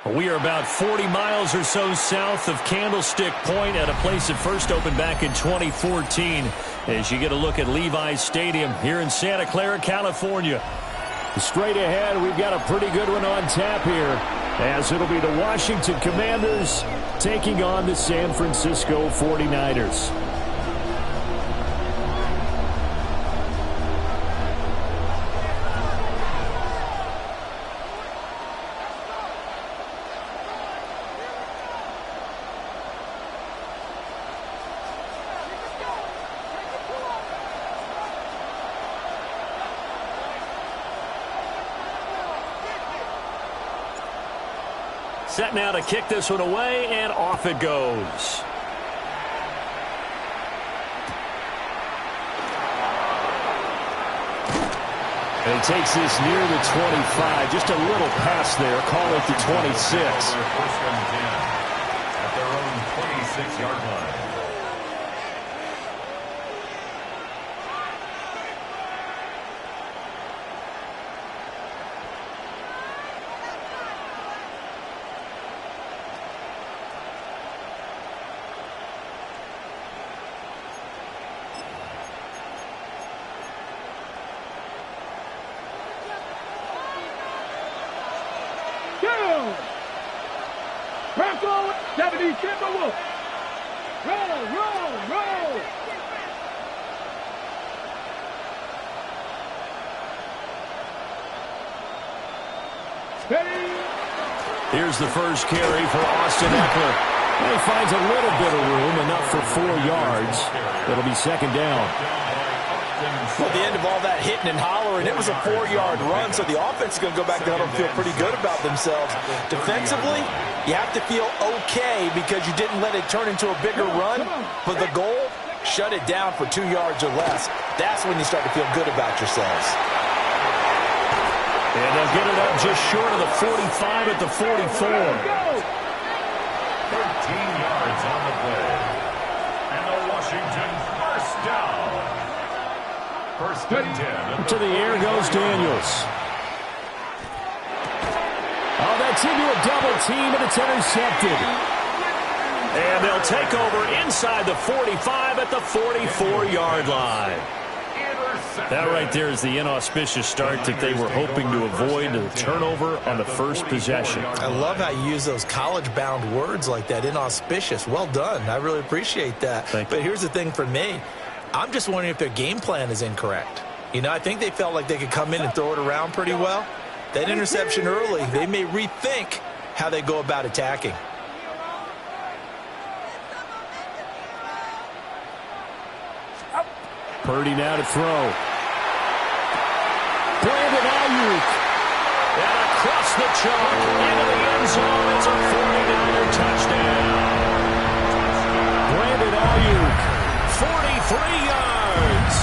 We are about 40 miles or so south of Candlestick Point at a place that first opened back in 2014 as you get a look at Levi's Stadium here in Santa Clara, California. Straight ahead, we've got a pretty good one on tap here as it'll be the Washington Commanders taking on the San Francisco 49ers. Set now to kick this one away, and off it goes. And he takes this near the 25. Just a little pass there. Call it the 26. First and 10 at their own 26-yard line. Bronco 70 Timberwolves. Roll. Steady. Here's the first carry for Austin Ekeler. And he finds a little bit of room, enough for 4 yards. It'll be second down. Well, at the end of all that hitting and hollering, it was a 4-yard run, so the offense is going to go back down and feel pretty good about themselves. Defensively, you have to feel okay because you didn't let it turn into a bigger run. But the goal, shut it down for 2 yards or less. That's when you start to feel good about yourselves. And they'll get it up just short of the 45 at the 44. 13 yards on the play. And the Washington first down. First and 10. To the air goes Daniels. Oh, that's into a double team, and it's intercepted. And they'll take over inside the 45 at the 44-yard line. That right there is the inauspicious start that they were hoping to avoid, the turnover on the first possession. I love how you use those college-bound words like that, inauspicious. Well done. I really appreciate that. But here's the thing for me. I'm just wondering if their game plan is incorrect. You know, I think they felt like they could come in and throw it around pretty well. That interception early, they may rethink how they go about attacking. Purdy now to throw. Brandon Ayuk. And across the chalk into the end zone. It's a 49er touchdown. Brandon Ayuk. 43 yards.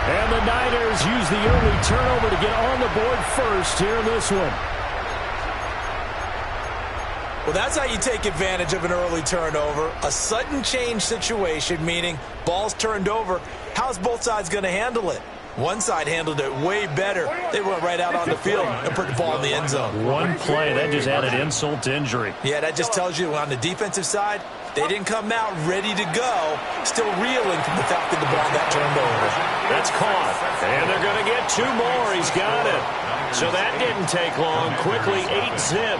And the Niners use the early turnover to get on the board first here in this one. Well, that's how you take advantage of an early turnover. A sudden change situation, meaning ball's turned over. How's both sides going to handle it? One side handled it way better. They went right out on the field and put the ball in the end zone. One play, that just added insult to injury. Yeah, that just tells you on the defensive side, they didn't come out ready to go, still reeling from the fact that the ball got turned over. That's caught. And they're going to get 2 more. He's got it. So that didn't take long. Quickly 8-zip.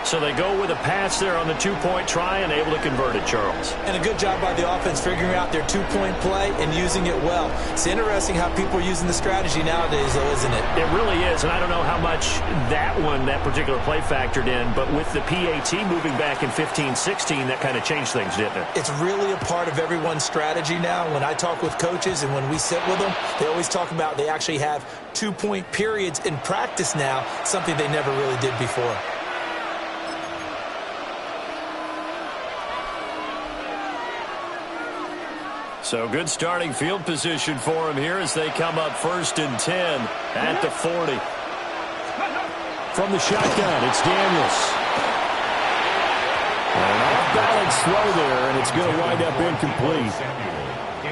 So they go with a pass there on the 2-point try and able to convert it, Charles. And a good job by the offense figuring out their 2-point play and using it well. It's interesting how people are using the strategy nowadays, though, isn't it? It really is, and I don't know how much that particular play factored in, but with the PAT moving back in 15-16, that kind of changed things, didn't it? It's really a part of everyone's strategy now. When I talk with coaches and when we sit with them, they always talk about they actually have 2-point periods in practice now, something they never really did before. So good starting field position for him here as they come up 1st and 10 at the 40. From the shotgun, it's Daniels. An off-balance throw there, and it's going to wind up incomplete.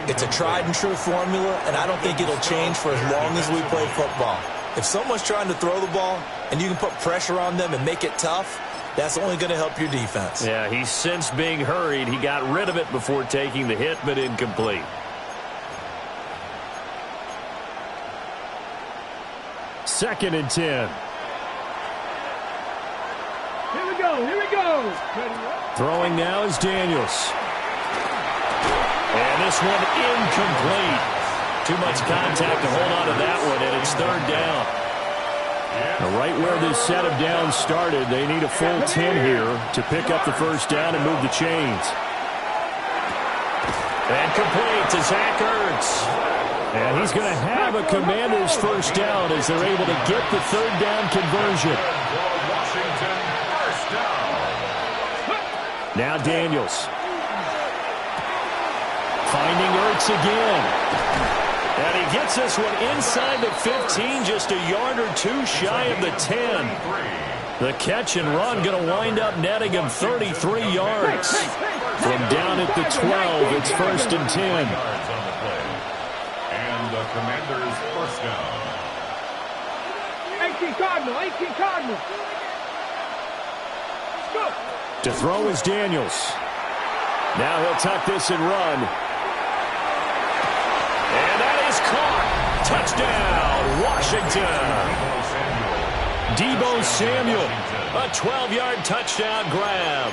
It's a tried-and-true formula, and I don't think it'll change for as long as we play football. If someone's trying to throw the ball and you can put pressure on them and make it tough, That's only going to help your defense. Yeah, he sensed being hurried. He got rid of it before taking the hit, but incomplete. Second and 10. Here we go. Here we go. Throwing now is Daniels. And this one incomplete. Too much contact to hold on to that one, and it's third down. Right where this set of downs started, they need a full 10 here to pick up the first down and move the chains. And complete to Zach Ertz. And he's going to have a Commanders first down as they're able to get the third down conversion. Washington, first down. Now Daniels. Finding Ertz again. And he gets this one inside the 15, just a yard or two shy of the 10. The catch and run going to wind up netting him 33 yards. From down at the 12, it's first and 10. And the Commanders first down. 18 Cardinal. 18 Cardinal. Go. To throw is Daniels. Now he'll tuck this and run. And that is caught. Touchdown, Washington. Deebo Samuel, a 12-yard touchdown grab.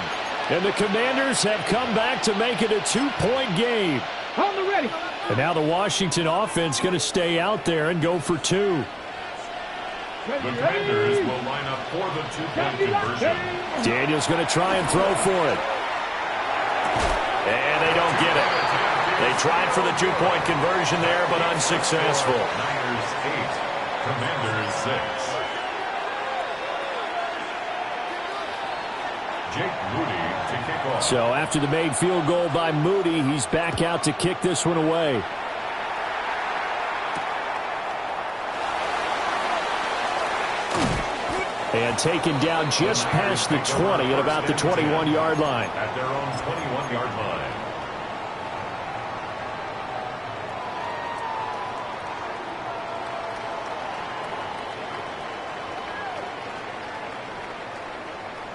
And the Commanders have come back to make it a 2-point game. On the ready. And now the Washington offense going to stay out there and go for 2. The Commanders will line up for the two-point conversion. Daniels going to try and throw for it. And they don't get it. They tried for the two-point conversion there, but unsuccessful. Niners 8, Commanders 6. Jake Moody to kick off. So after the made field goal by Moody, he's back out to kick this one away. And taken down just past the 20 at about the 21-yard line. At their own 21-yard line.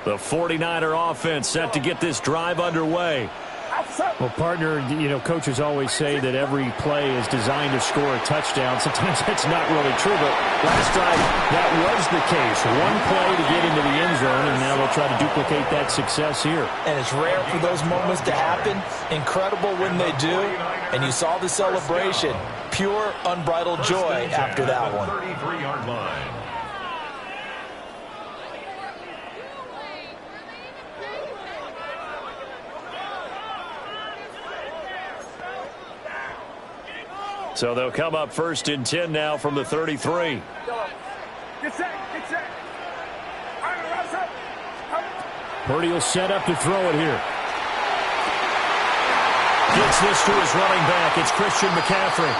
The 49er offense set to get this drive underway. Well, partner, coaches always say that every play is designed to score a touchdown. Sometimes that's not really true, but last drive, that was the case. One play to get into the end zone, and now they'll try to duplicate that success here. And it's rare for those moments to happen. Incredible when they do. And you saw the celebration. Pure, unbridled joy after that one. 33-yard line. So they'll come up first and 10 now from the 33. Get set. Get set. Purdy will set up to throw it here. Gets this to his running back. It's Christian McCaffrey.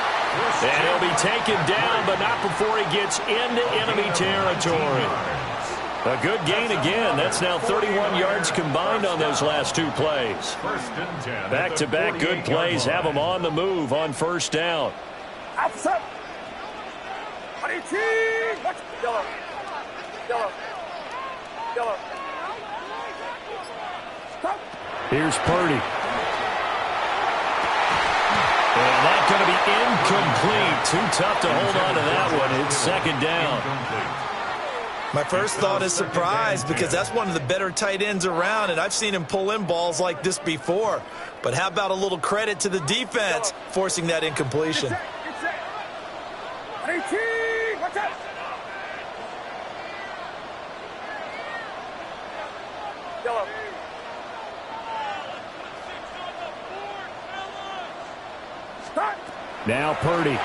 And he'll be taken down, but not before he gets into enemy territory. A good gain again. That's now 31 yards combined on those last two plays. Back-to-back good plays have them on the move on first down. Here's Purdy. And that's going to be incomplete. Too tough to hold on to that one. It's second down. My first thought is surprise because that's one of the better tight ends around, and I've seen him pull in balls like this before. But how about a little credit to the defense forcing that incompletion? Now Purdy.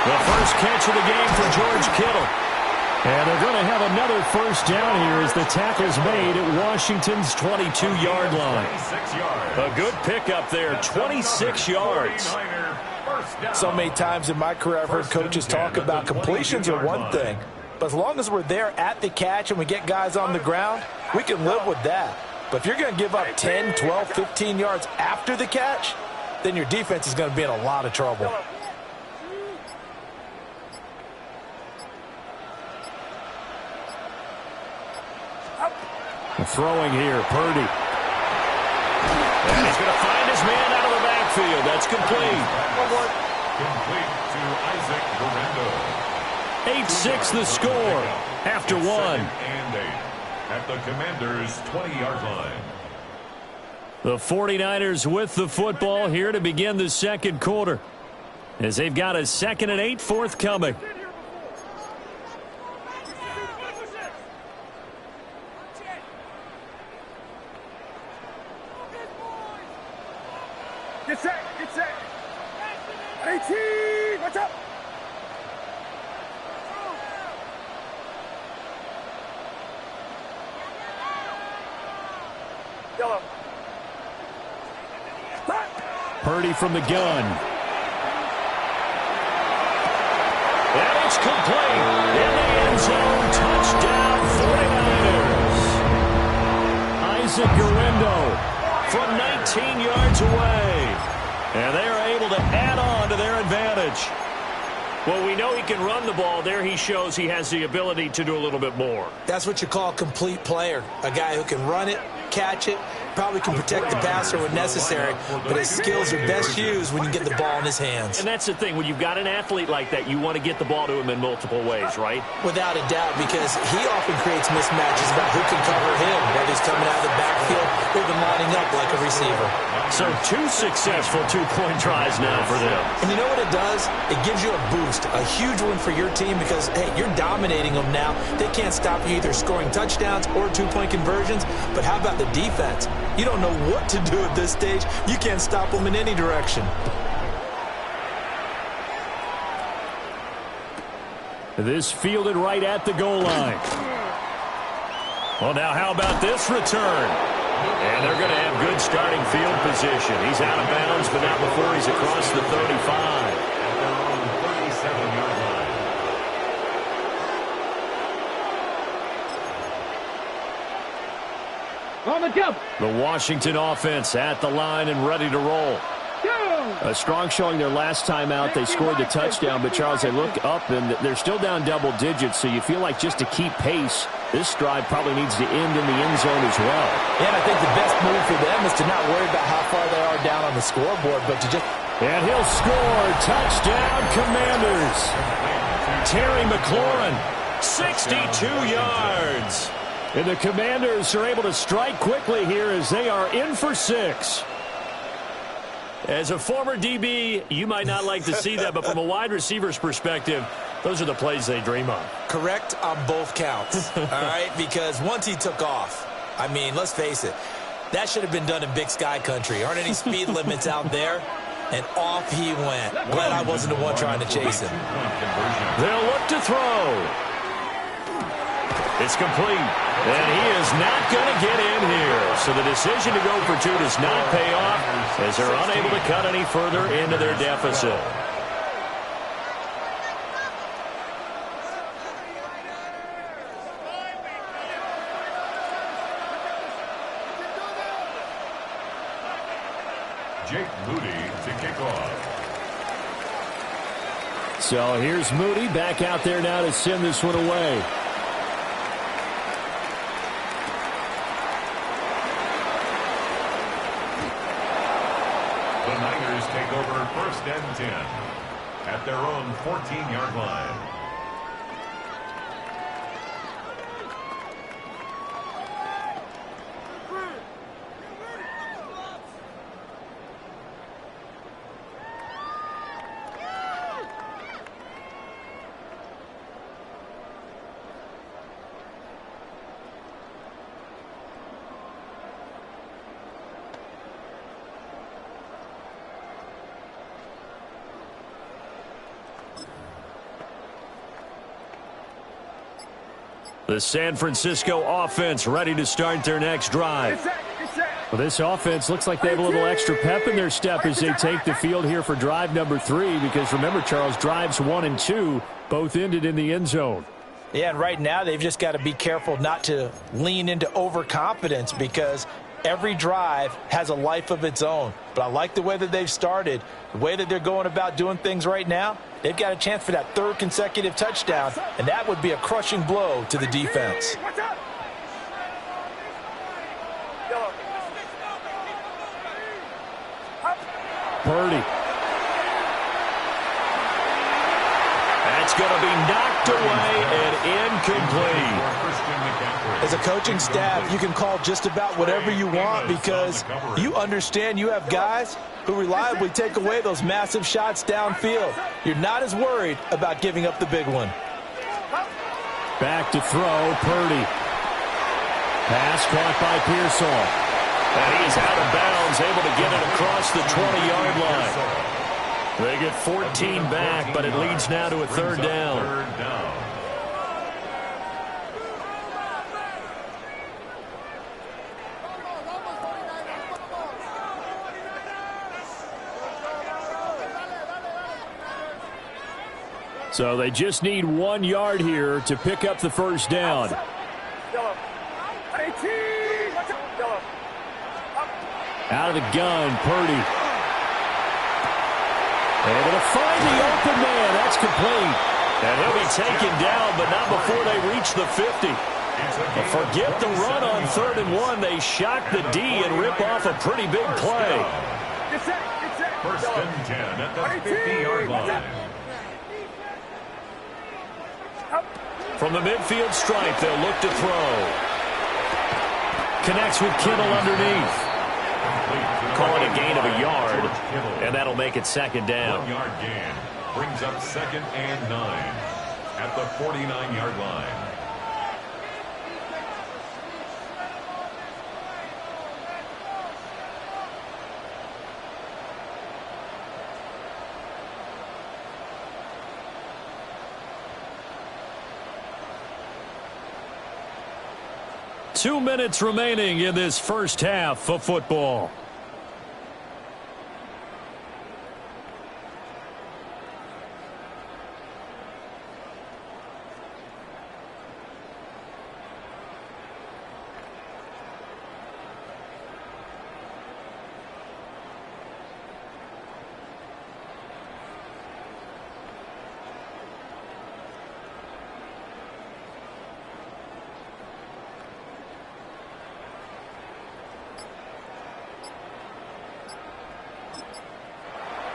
The first catch of the game for George Kittle. And they're going to have another first down here as the tackle's made at Washington's 22-yard line. A good pickup there, 26 yards. So many times in my career I've heard coaches talk about completions are one thing, but as long as we're there at the catch and we get guys on the ground, we can live with that. But if you're going to give up 10, 12, 15 yards after the catch, then your defense is going to be in a lot of trouble. Throwing here, Purdy. And he's going to find his man out of the backfield. That's complete. Complete to Isaac Guerrero. 8-6 the score after one. And 8 at the Commanders' 20-yard line. The 49ers with the football here to begin the second quarter, as they've got a 2nd and 8 forthcoming. Get set, get set. 18, watch out. Yellow. Purdy from the gun. And it's complete. In the end zone, touchdown 49ers. Isaac Guerrero from 19 yards away. And they are able to add on to their advantage. Well, we know he can run the ball. There he shows he has the ability to do a little bit more. That's what you call a complete player. A guy who can run it, catch it, probably can protect the passer when necessary, but his skills are best used when you get the ball in his hands. And that's the thing. When you've got an athlete like that, you want to get the ball to him in multiple ways, right? Without a doubt, because he often creates mismatches about who can cover him, whether he's coming out of the backfield or even lining up like a receiver. So 2 successful two-point tries now for them. And you know what it does? It gives you a boost, a huge one for your team because, hey, you're dominating them now. They can't stop you either scoring touchdowns or two-point conversions, but how about the defense? You don't know what to do at this stage. You can't stop them in any direction. This fielded right at the goal line. Well, now how about this return? And they're going to have good starting field position. He's out of bounds, but not before he's across the 35. On the double. The Washington offense at the line and ready to roll. A strong showing their last time out. They scored the touchdown, but, Charles, they look up, and they're still down double digits, so you feel like just to keep pace, this drive probably needs to end in the end zone as well. Yeah, and I think the best move for them is to not worry about how far they are down on the scoreboard, but to just... And he'll score. Touchdown, Commanders. Terry McLaurin, 62 yards. And the Commanders are able to strike quickly here as they are in for 6. As a former DB, you might not like to see that, but from a wide receiver's perspective, those are the plays they dream of. Correct on both counts, all right? Because once he took off, I mean, let's face it, that should have been done in Big Sky country. Aren't any speed limits out there? And off he went. Glad I wasn't the one trying to chase him. They'll look to throw. It's complete. And he is not going to get in here. So the decision to go for 2 does not pay off as they're unable to cut any further into their deficit. Jake Moody to kick off. So here's Moody back out there now to send this one away. The Niners take over 1st and 10 at their own 14-yard line. The San Francisco offense ready to start their next drive. Well, this offense looks like they have a little extra pep in their step as they take the field here for drive number 3, because remember, Charles, drives 1 and 2 both ended in the end zone. Yeah, and right now they've just got to be careful not to lean into overconfidence because every drive has a life of its own. But I like the way that they've started, the way that they're going about doing things right now. They've got a chance for that 3rd consecutive touchdown, and that would be a crushing blow to the defense. Purdy. That's going to be knocked away and incomplete. As a coaching staff, you can call just about whatever you want because you understand you have guys who reliably take away those massive shots downfield. You're not as worried about giving up the big one. Back to throw, Purdy. Pass caught by Pearsall. And he's out of bounds, able to get it across the 20-yard line. They get 14 back, but it leads now to a third down. So they just need 1 yard here to pick up the first down. Out of the gun, Purdy. Able to find the open man. That's complete. And he'll be taken down, but not before they reach the 50. But forget the run on 3rd and 1. They shock the D and rip off a pretty big play. First and 10 at the 50-yard line. From the midfield stripe, they'll look to throw. Connects with Kittle underneath. Call it a gain of a yard, and that'll make it 2nd down. 1 yard gain brings up 2nd and 9 at the 49-yard line. Two minutes remaining in this first half of football.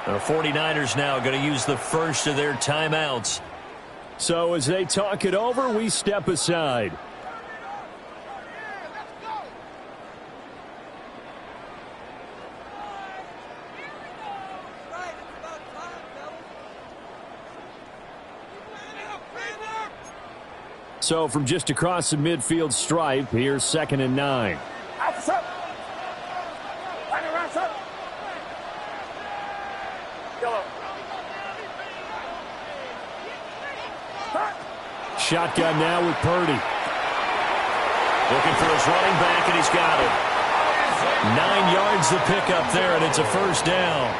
The 49ers now going to use the first of their timeouts. So as they talk it over, we step aside. So from just across the midfield stripe, here's 2nd and 9. Shotgun now with Purdy. Looking for his running back, and he's got it. 9 yards the pickup there, and it's a first down.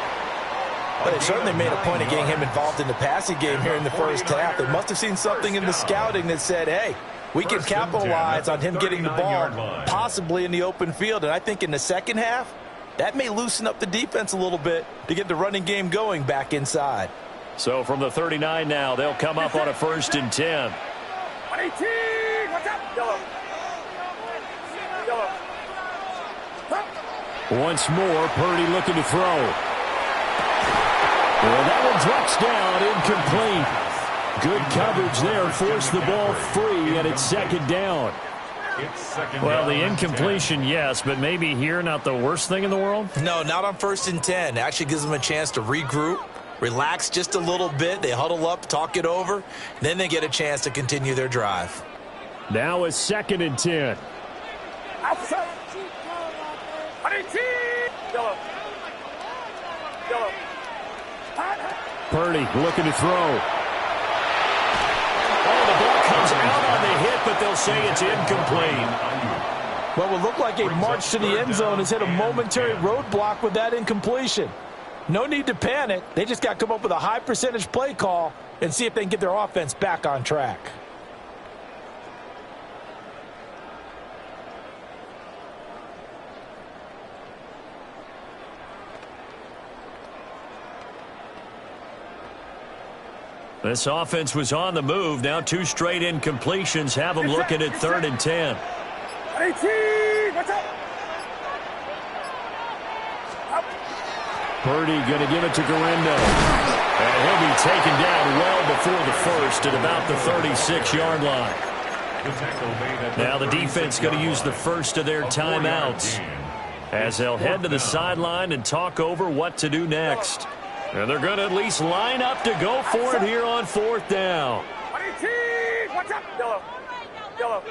Well, they certainly made a point of getting him involved in the passing game here in the first half. They must have seen something in the scouting that said, hey, we can capitalize on him getting the ball possibly in the open field. And I think in the second half, that may loosen up the defense a little bit to get the running game going back inside. So from the 39 now, they'll come up on a 1st and 10. Once more, Purdy looking to throw. Well, that one drops down, incomplete. Good coverage there, forced the ball free, and it's 2nd down. Well, the incompletion, yes, but maybe here not the worst thing in the world? No, not on 1st and 10. It actually gives them a chance to regroup, relax just a little bit. They huddle up, talk it over, then they get a chance to continue their drive. Now it's 2nd and 10. Purdy looking to throw. Oh, the ball comes out on the hit, but they'll say it's incomplete. What will look like a march to the end zone has hit a momentary roadblock with that incompletion. No need to panic. They just got to come up with a high percentage play call and see if they can get their offense back on track. This offense was on the move. Now 2 straight incompletions have them looking at 3rd and 10. Purdy going to give it to Guerendo. And he'll be taken down well before the first at about the 36-yard line. Now the defense going to use the first of their timeouts as they'll head to the sideline and talk over what to do next. And they're going to at least line up to go for it here on 4th down. What's up? Yellow. Yellow.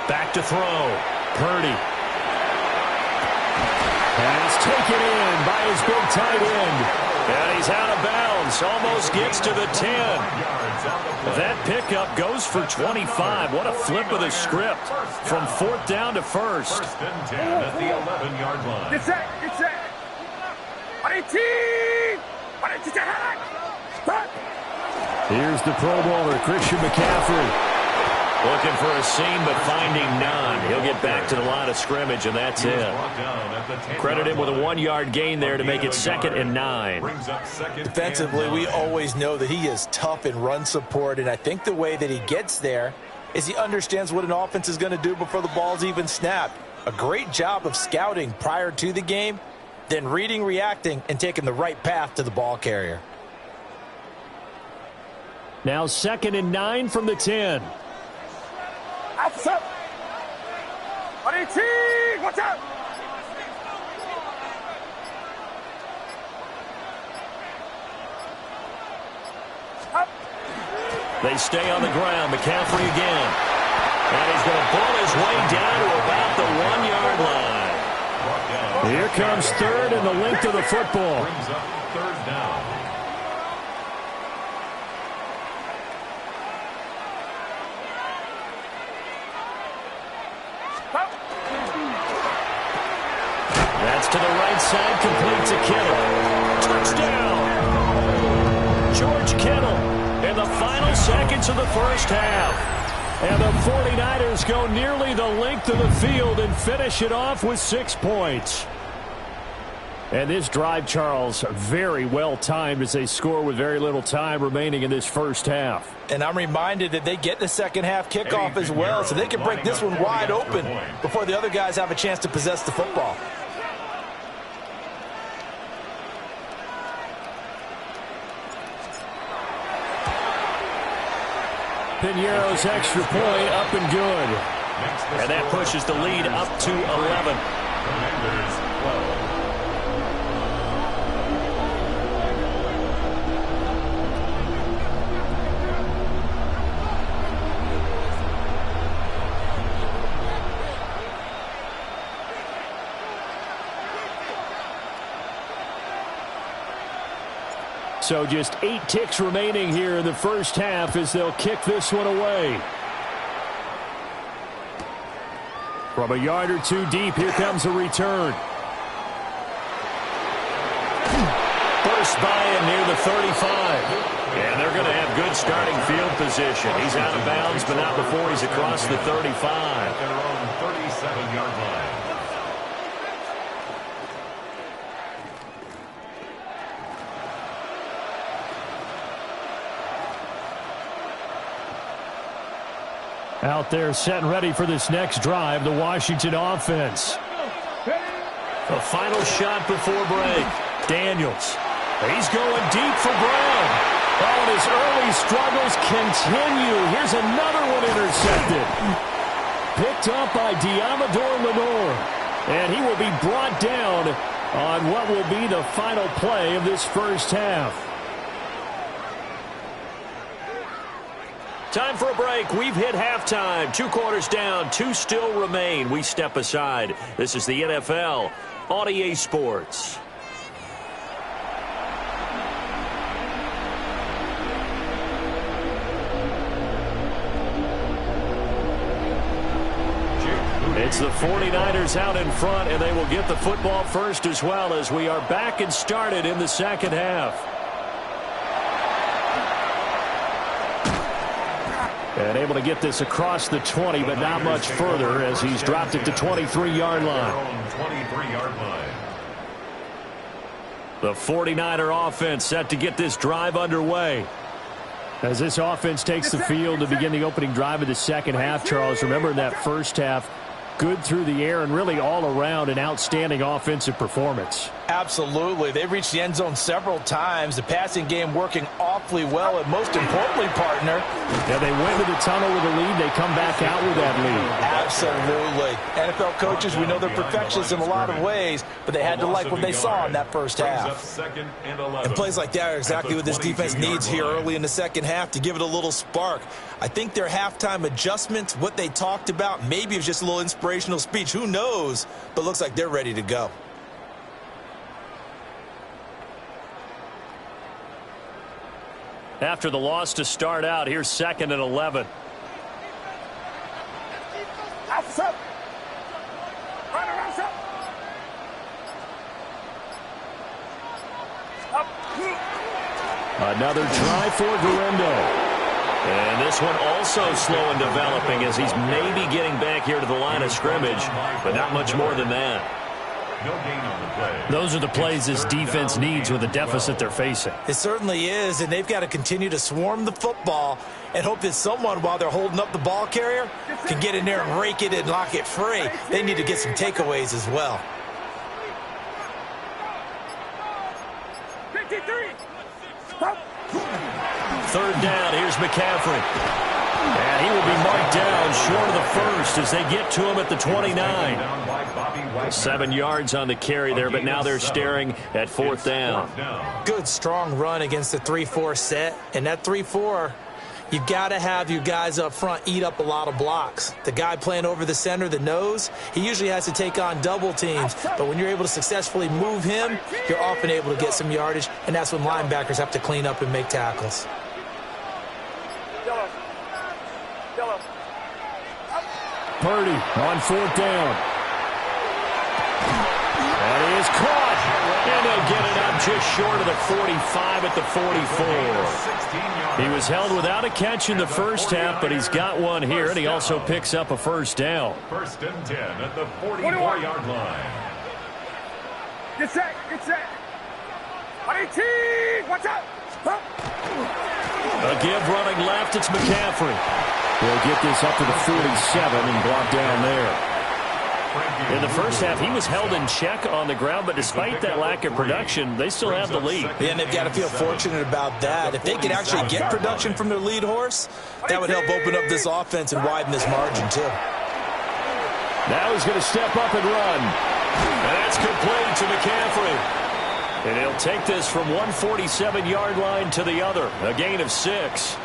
Back to throw. Purdy. Pass taken in by his big tight end. And he's out of bounds. Almost gets to the 10. That pickup goes for 25. What a flip of the script from 4th down to first. First and 10 at the 11-yard line. Get set. Get set. Here's the Pro Bowler, Christian McCaffrey. Looking for a seam, but finding none. He'll get back to the line of scrimmage, and that's it. Credit him with a 1-yard gain there to make it 2nd and 9. Defensively, we always know that he is tough in run support, and I think the way that he gets there is he understands what an offense is going to do before the ball's even snapped. A great job of scouting prior to the game, then reading, reacting, and taking the right path to the ball carrier. Now 2nd and 9 from the 10. What's up? What's up? They stay on the ground. McCaffrey again. And he's going to pull his way down to about the 1-yard line. Here comes 3rd and the length of the football. Brings up 3rd down. That's to the right side, complete to Kittle. Touchdown! George Kittle in the final seconds of the first half. And the 49ers go nearly the length of the field and finish it off with 6 points. And this drive, Charles, very well timed as they score with very little time remaining in this first half. And I'm reminded that they get the second half kickoff as well, so they can break this one wide open before the other guys have a chance to possess the football. Piñeiro's extra point up and good. And that pushes the lead up to 11. Commanders 12. So just 8 ticks remaining here in the first half as they'll kick this one away. From a yard or two deep, here comes a return. Burst by him near the 35. And they're going to have good starting field position. He's out of bounds, but not before he's across the 35. At their own 37-yard line. Out there set and ready for this next drive, the Washington offense. The final shot before break. Daniels. He's going deep for Brown. Oh, and his early struggles continue. Here's another one intercepted. Picked up by Diamador Lenore. And he will be brought down on what will be the final play of this first half. Time for a break. We've hit halftime. 2 quarters down. 2 still remain. We step aside. This is the NFL on EA Sports. It's the 49ers out in front, and they will get the football first as well as we are back and started in the second half. And able to get this across the 20, but not much further as he's dropped it to 23-yard line. 23-yard line. The 49er offense set to get this drive underway. As this offense takes the field to begin the opening drive of the second half, Charles, remember in that first half, good through the air and really all around an outstanding offensive performance. Absolutely. They reached the end zone several times. The passing game working awfully well, and most importantly, partner. Yeah, they went to the tunnel with a lead. They come back out with that lead. Absolutely. NFL coaches, we know they're perfectionists in a lot of ways, but they had to like what they saw in that first half. And plays like that are exactly what this defense needs here early in the second half to give it a little spark. I think their halftime adjustments, what they talked about, maybe it was just a little inspirational speech. Who knows? But looks like they're ready to go. After the loss to start out, here's 2nd and 11. Another try for Guendo. And this one also slow in developing as he's maybe getting back here to the line of scrimmage, but not much more than that. No gain on the play. Those are the plays this defense needs with the deficit they're facing. It certainly is, and they've got to continue to swarm the football and hope that someone, while they're holding up the ball carrier, can get in there and rake it and lock it free. They need to get some takeaways as well. 53. 3rd down, here's McCaffrey. And he will be marked down short of the first as they get to him at the 29. 7 yards on the carry there, but now they're staring at 4th down. Good, strong run against the 3-4 set. And that 3-4, you've got to have your guys up front eat up a lot of blocks. The guy playing over the center, the nose, he usually has to take on double teams. But when you're able to successfully move him, you're often able to get some yardage, and that's when linebackers have to clean up and make tackles. Purdy on 4th down. And he is caught. And they'll get it up just short of the 45 at the 44. He was held without a catch in the first half, but he's got one here, and he also picks up a 1st down. 1st and 10 at the 44-yard line. Get set. Get set. 18. Watch out. A give running left. It's McCaffrey. They'll get this up to the 47 and block down there. In the first half, he was held in check on the ground, but despite that lack of production, they still have the lead. Yeah, and they've got to feel fortunate about that. If they could actually get production from their lead horse, that would help open up this offense and widen this margin, too. Now he's going to step up and run. And that's complete to McCaffrey. And he'll take this from 147-yard line to the other, a gain of 6.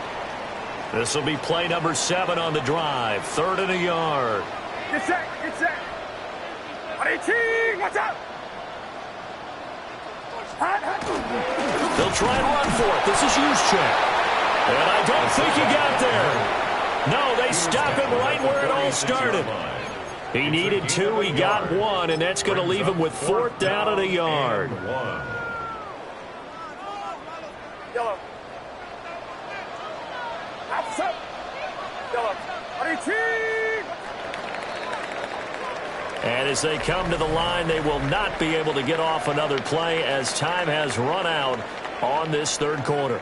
This will be play number 7 on the drive, 3rd and a yard. Get set. Get set. 18. Watch out. They'll try and run for it. This is Juszczyk. And I don't think he got there. No, they stop him right where it all started. He needed 2. He got 1, and that's going to leave him with 4th down and a yard. Yellow. Outside. Yellow. 18. And as they come to the line, they will not be able to get off another play as time has run out on this 3rd quarter.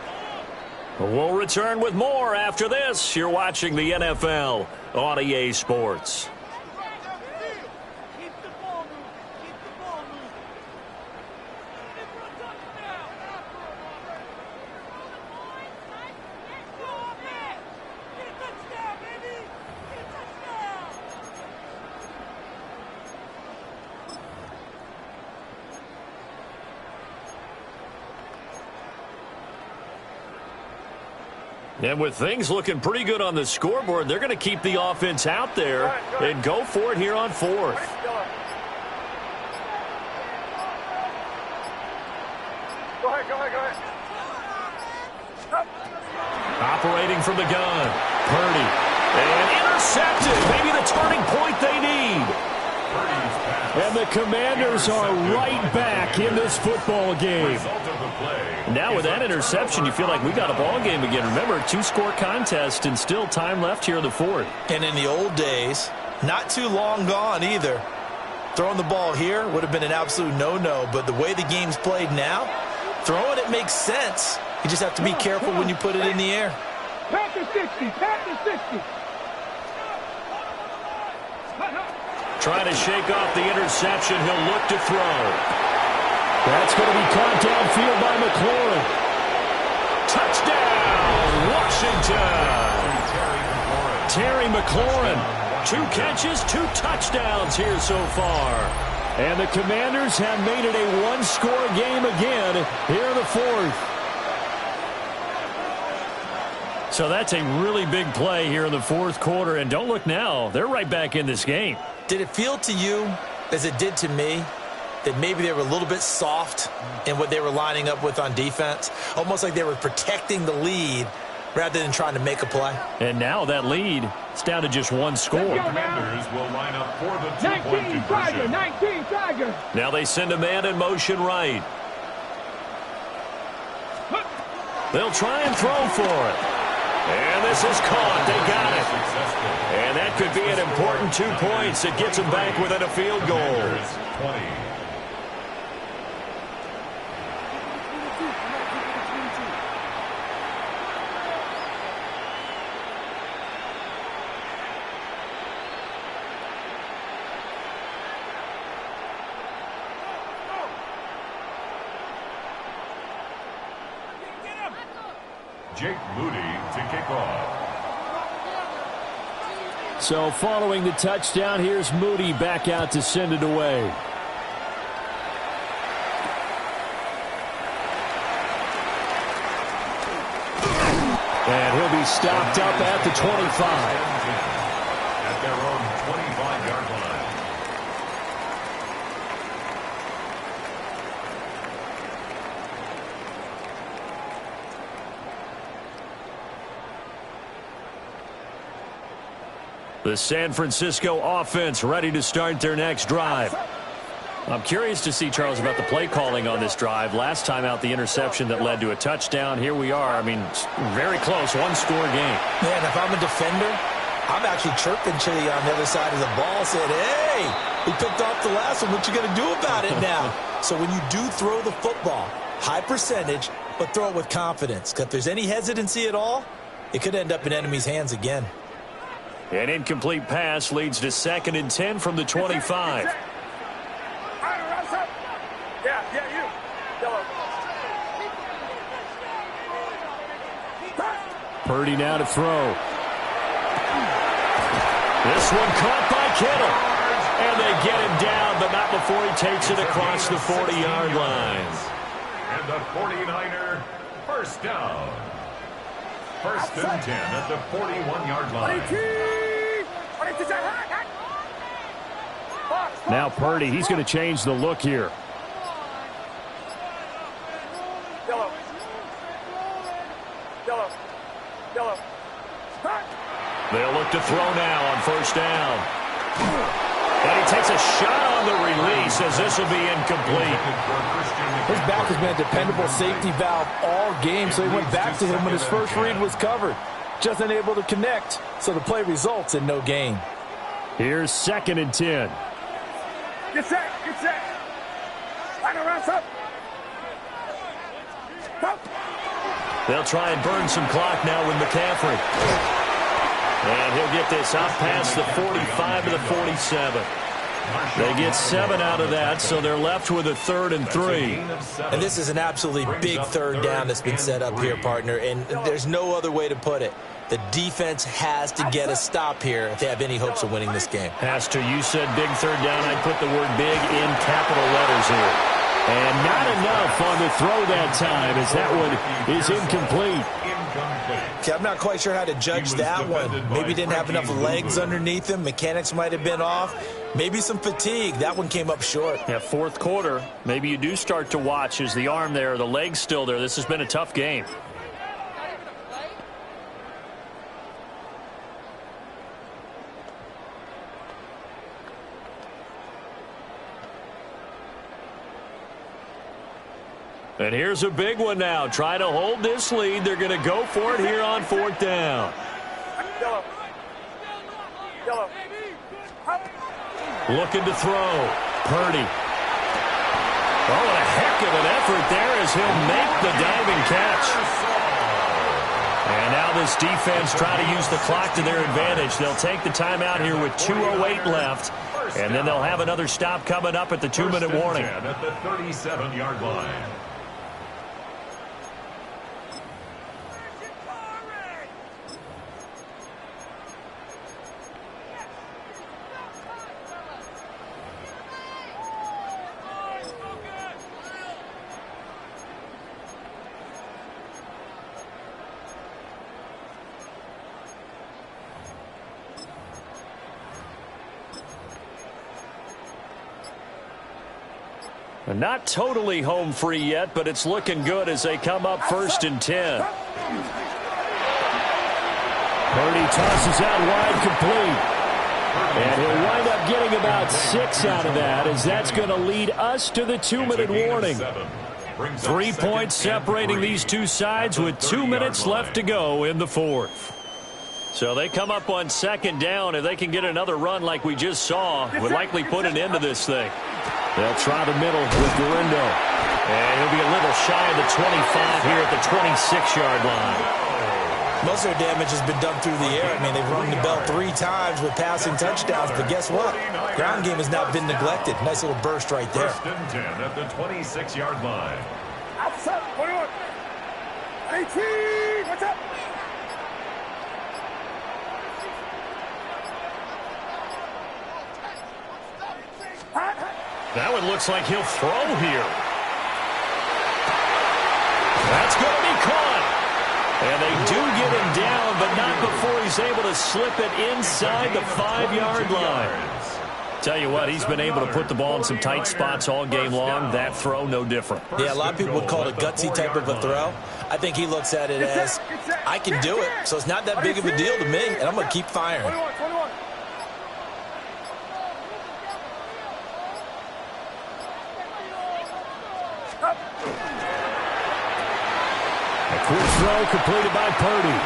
We'll return with more after this. You're watching the NFL on EA Sports. And with things looking pretty good on the scoreboard, they're going to keep the offense out there and go for it here on 4th. Go ahead. Operating from the gun. Purdy. And intercepted. Maybe the turning point they need. And the Commanders are right back in this football game. Now with that interception, you feel like we got a ball game again. Remember, 2-score contest and still time left here in the 4th. And in the old days, not too long gone either, throwing the ball here would have been an absolute no-no. But the way the game's played now, throwing it makes sense. You just have to be careful when you put it in the air. Pass to 60. Pass to 60. Trying to shake off the interception. He'll look to throw. That's going to be caught downfield by McLaurin. Touchdown, Washington. Terry McLaurin. 2 catches, 2 touchdowns here so far. And the Commanders have made it a one-score game again here in the 4th. So that's a really big play here in the 4th quarter. And don't look now. They're right back in this game. Did it feel to you, as it did to me, that maybe they were a little bit soft in what they were lining up with on defense? Almost like they were protecting the lead rather than trying to make a play. And now that lead is down to just 1 score. Commanders will line up for the 2-point conversion. 19 Tiger. Now they send a man in motion right. They'll try and throw for it. And this is caught. They got it. And that could be an important 2 points. It gets them back within a field goal. 20. Jake Moody to kick off. So following the touchdown, here's Moody back out to send it away. And he'll be stopped up at the 25. At their own 25-yard line. The San Francisco offense ready to start their next drive. I'm curious to see, Charles, about the play calling on this drive. Last time out, the interception that led to a touchdown. Here we are. I mean, very close, 1-score game. Man, if I'm a defender, I'm actually chirping Chili on the other side of the ball, saying, hey, we picked off the last one. What you going to do about it now? So when you do throw the football, high percentage, but throw it with confidence. Because if there's any hesitancy at all, it could end up in enemy's hands again. An incomplete pass leads to 2nd and 10 from the 25. Yeah, you. Yellow. Purdy now to throw. This one caught by Kittle. And they get him down, but not before he takes it across the 40-yard line. And the 49er first down. 1st and 10 at the 41-yard line. Now Purdy, he's going to change the look here. Yellow. They'll look to throw now on 1st down. And he takes a shot on the release as this will be incomplete. His back has been a dependable safety valve all game, so he went back to him when his first read was covered. Just unable to connect, so the play results in no gain. Here's 2nd and 10. Get set. Line around up. They'll try and burn some clock now with McCaffrey. And he'll get this out past the 45 to the 47. They get 7 out of that, so they're left with a 3rd and 3. And this is an absolutely big 3rd down that's been set up here, partner, and there's no other way to put it. The defense has to get a stop here if they have any hopes of winning this game. Pastor, you said big 3rd down. I'd put the word big in capital letters here. And not enough on the throw that time as that one is incomplete. Okay, I'm not quite sure how to judge that one. Maybe he didn't have enough legs underneath him. Mechanics might have been off. Maybe some fatigue. That one came up short. Yeah, 4th quarter. Maybe you do start to watch. Is the arm there, the leg's still there? This has been a tough game. And here's a big one now. Try to hold this lead. They're going to go for it here on 4th down. Yellow. Looking to throw. Purdy. Oh, what a heck of an effort there as he'll make the diving catch. And now this defense trying to use the clock to their advantage. They'll take the timeout here with 2:08 left. And then they'll have another stop coming up at the 2-minute warning. At the 37-yard line. Not totally home free yet, but it's looking good as they come up 1st and 10. Purdy tosses out wide, complete. And he'll wind up getting about 6 out of that, as that's going to lead us to the 2-minute warning. 3 points separating these two sides with 2 minutes left to go in the 4th. So they come up on 2nd down. If they can get another run like we just saw, would likely put an end to this thing. They'll try the middle with Gurindo. And he'll be a little shy of the 25 here at the 26-yard line. Most of their damage has been done through the air. I mean, they've rung the bell 3 times with passing touchdowns, but guess what? Ground game has not been neglected. Nice little burst right there. 1st and 10 at the 26-yard line. Outside, 21. 18. What's up? That one looks like he'll throw here. That's going to be caught. And they do get him down, but not before he's able to slip it inside the 5-yard line. Tell you what, he's been able to put the ball in some tight spots all game long. That throw, no different. Yeah, a lot of people would call it a gutsy type of a throw. I think he looks at it as, I can do it, so it's not that big of a deal to me, and I'm going to keep firing. 21. Quick throw completed by Purdy.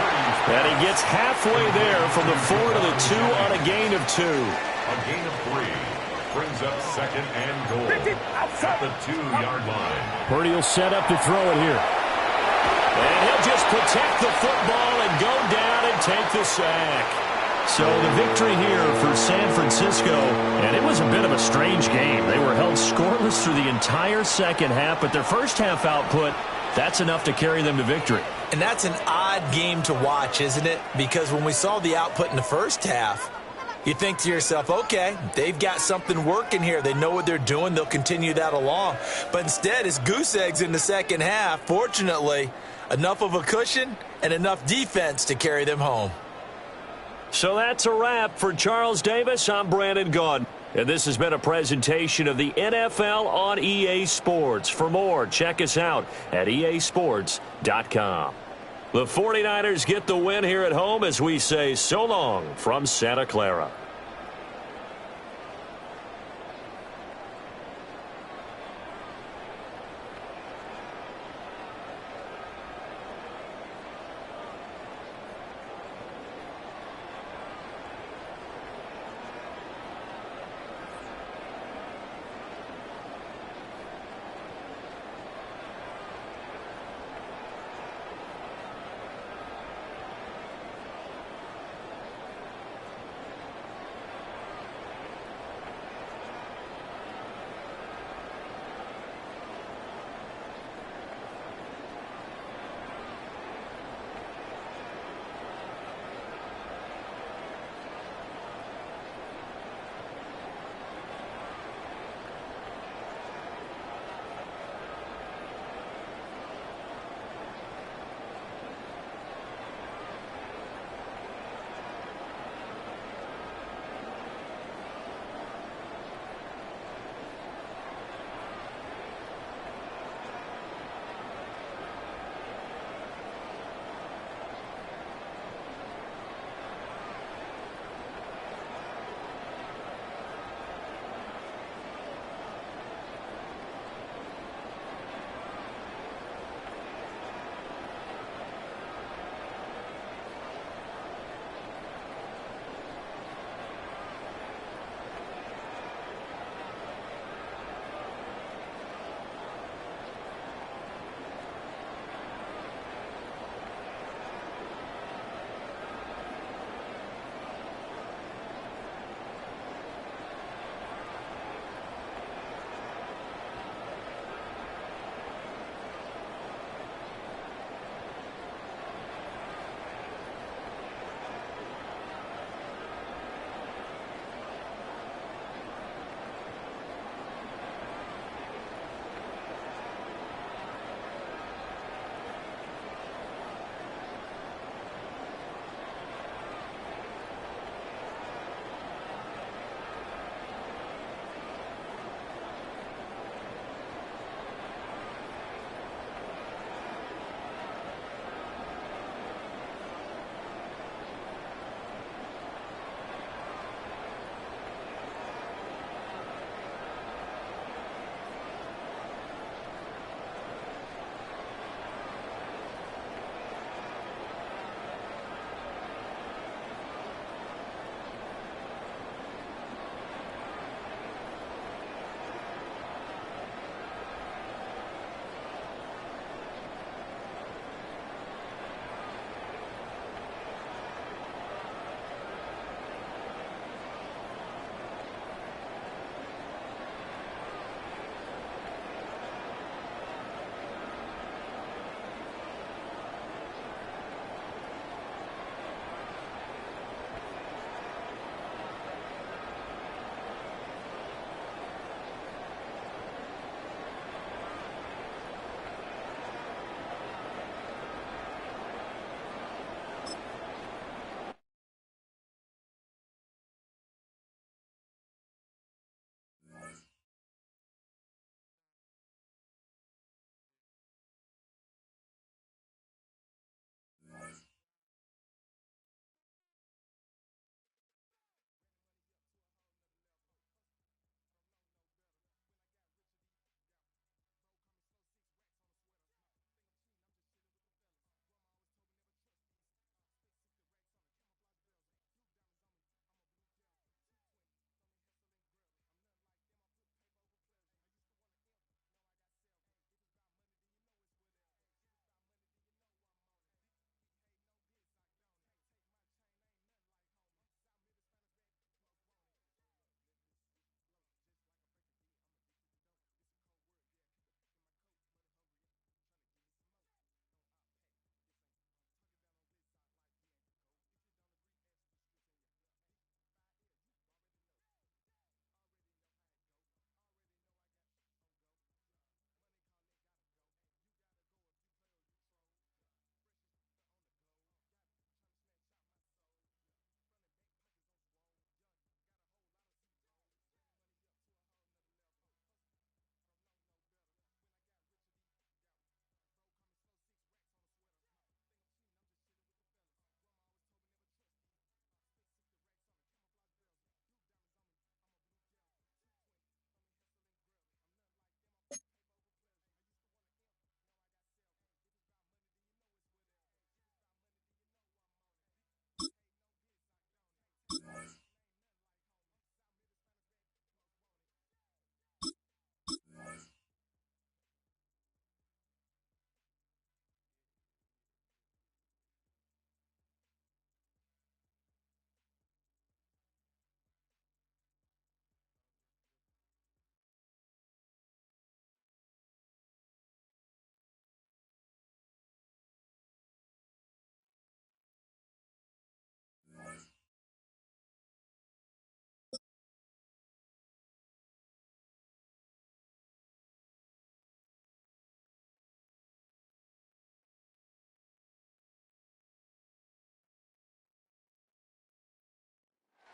And he gets halfway there from the 4 to the 2 on a gain of 2. A gain of 3 brings up 2nd and goal at the 2-yard line. Purdy will set up to throw it here. And he'll just protect the football and go down and take the sack. So the victory here for San Francisco, and it was a bit of a strange game. They were held scoreless through the entire second half, but their first half output, that's enough to carry them to victory. And that's an odd game to watch, isn't it? Because when we saw the output in the first half, you think to yourself, okay, they've got something working here. They know what they're doing. They'll continue that along. But instead, it's goose eggs in the second half. Fortunately, enough of a cushion and enough defense to carry them home. So that's a wrap for Charles Davis. I'm Brandon Gaudin. And this has been a presentation of the NFL on EA Sports. For more, check us out at easports.com. The 49ers get the win here at home as we say so long from Santa Clara.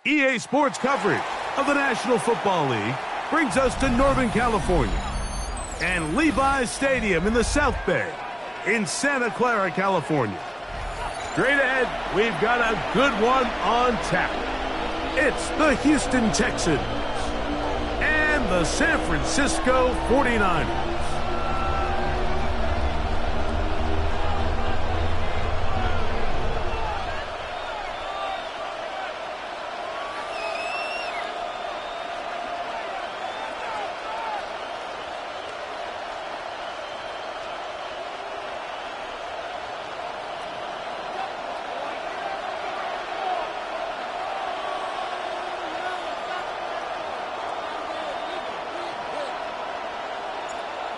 EA Sports coverage of the National Football League brings us to Northern California and Levi's Stadium in the South Bay in Santa Clara, California. Straight ahead, we've got a good one on tap. It's the Houston Texans and the San Francisco 49ers.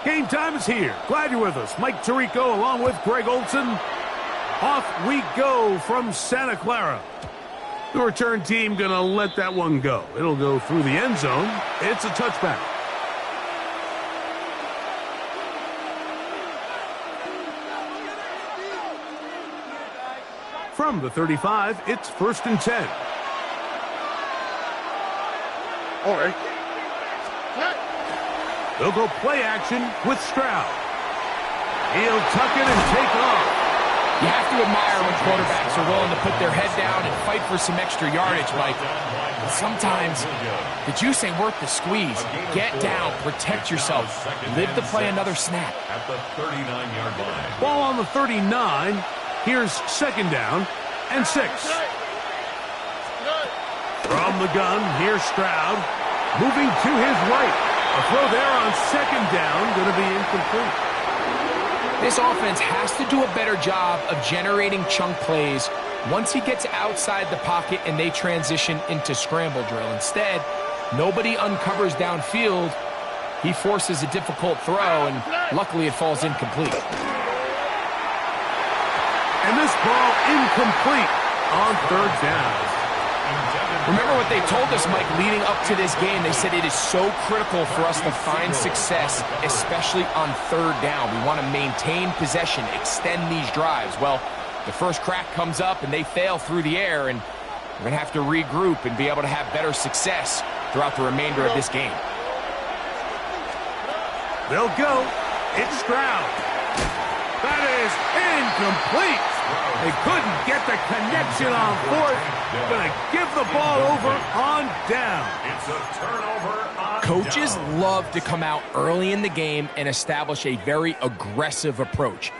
Game time is here. Glad you're with us. Mike Tirico along with Greg Olson. Off we go from Santa Clara. The return team going to let that one go. It'll go through the end zone. It's a touchback. From the 35, it's 1st and 10. All right. They'll go play action with Stroud. He'll tuck it and take off. You have to admire when quarterbacks are willing to put their head down and fight for some extra yardage, Mike. But sometimes the juice ain't worth the squeeze. Get down, protect yourself, live to play another snap. At the 39-yard line. Ball on the 39. Here's 2nd down and 6. From the gun, here's Stroud. Moving to his right. A throw there on 2nd down, going to be incomplete. This offense has to do a better job of generating chunk plays once he gets outside the pocket and they transition into scramble drill. Instead, nobody uncovers downfield. He forces a difficult throw, and luckily it falls incomplete. And this ball incomplete on 3rd down. Remember what they told us, Mike, leading up to this game. They said it is so critical for us to find success, especially on 3rd down. We want to maintain possession, extend these drives. Well, the first crack comes up and they fail through the air, and we're going to have to regroup and be able to have better success throughout the remainder of this game. They'll go. It's Stroud. That is incomplete. They couldn't get the connection on 4th. Going to give the ball over on down. It's a turnover on Coaches down. love to come out early in the game and establish a very aggressive approach.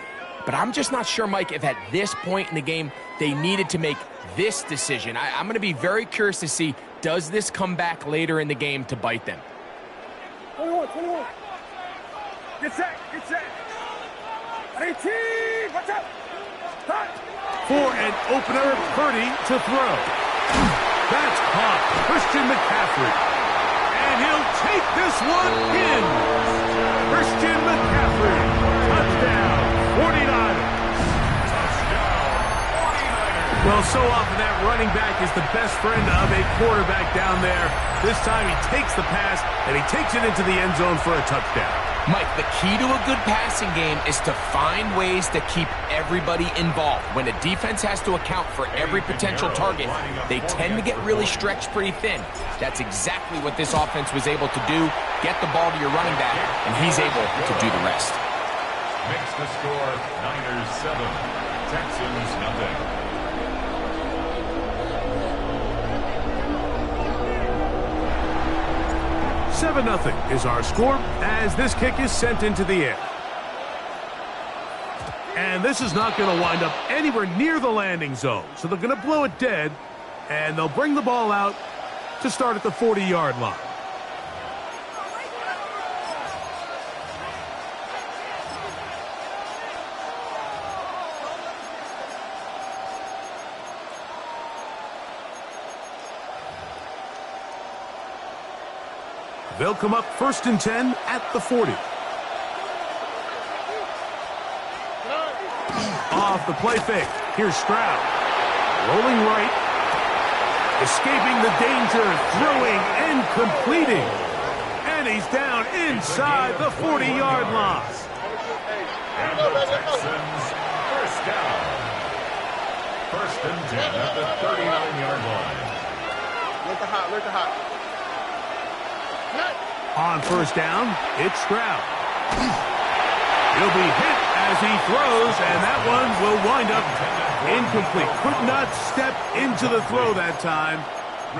But I'm just not sure, Mike, if at this point in the game they needed to make this decision. I'm going to be very curious to see, does this come back later in the game to bite them? 21. Get set. 18. Watch out. Stop. For an opener, Purdy to throw. That's caught. Christian McCaffrey. And he'll take this one in. Christian McCaffrey. Touchdown. 49ers. Well, so often that running back is the best friend of a quarterback down there. This time he takes the pass, and he takes it into the end zone for a touchdown. Mike, the key to a good passing game is to find ways to keep everybody involved. When a defense has to account for every potential target, they tend to get really stretched pretty thin. That's exactly what this offense was able to do. Get the ball to your running back, and he's able to do the rest. Makes the score Niners 7, Texans nothing. 7-0 is our score as this kick is sent into the air. And this is not going to wind up anywhere near the landing zone. So they're going to blow it dead, and they'll bring the ball out to start at the 40-yard line. They'll come up 1st and 10 at the 40. Off the play fake. Here's Stroud. Rolling right. Escaping the danger. Throwing and completing. And he's down inside the 40-yard line. And the Texans first down. 1st and 10 at the 39-yard line. On first down, it's Stroud. He'll be hit as he throws, and that one will wind up incomplete. Could not step into the throw that time.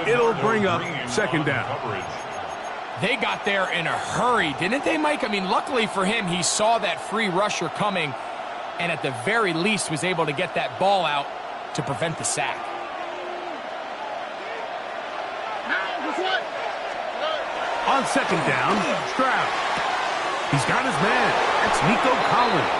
It'll bring up second down. They got there in a hurry, didn't they, Mike? I mean, luckily for him, he saw that free rusher coming and at the very least was able to get that ball out to prevent the sack. On second down, Stroud. He's got his man. That's Nico Collins.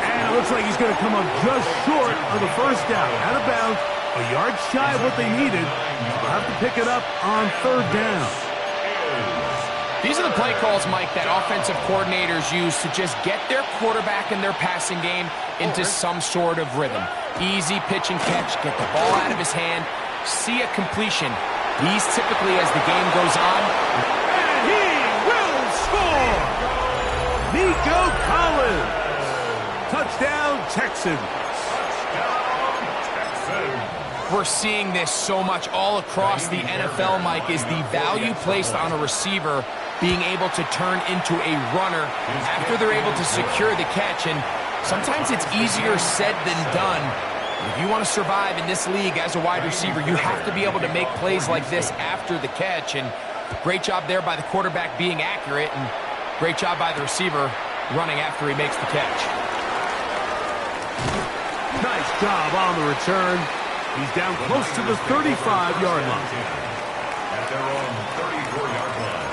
And it looks like he's going to come up just short of the first down. Out of bounds, a yard shy of what they needed. They'll have to pick it up on third down. These are the play calls, Mike, that offensive coordinators use to just get their quarterback and their passing game into some sort of rhythm. Easy pitch and catch, get the ball out of his hand, see a completion. These typically, as the game goes on, and he will score! Nico Collins! Touchdown, Texans! we're seeing this so much all across the NFL, Mike, is the value placed on a receiver being able to turn into a runner after they're able to secure the catch. And sometimes it's easier said than done. If you want to survive in this league as a wide receiver, you have to be able to make plays like this after the catch. And great job there by the quarterback being accurate, and great job by the receiver running after he makes the catch. Nice job on the return. He's down close to the 35-yard line. At their own 34-yard line.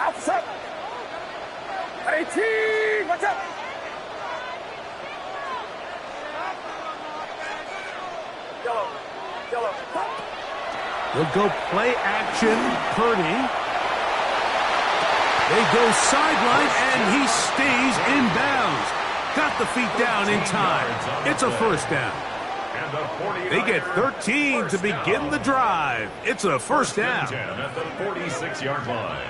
Outside. 18. Watch out. Yellow. They'll go play action. Purdy. They go sideline, and he stays in bounds. Got the feet down in time. It's a first down. They get 13 to begin the drive. It's a first down. At the 46-yard line.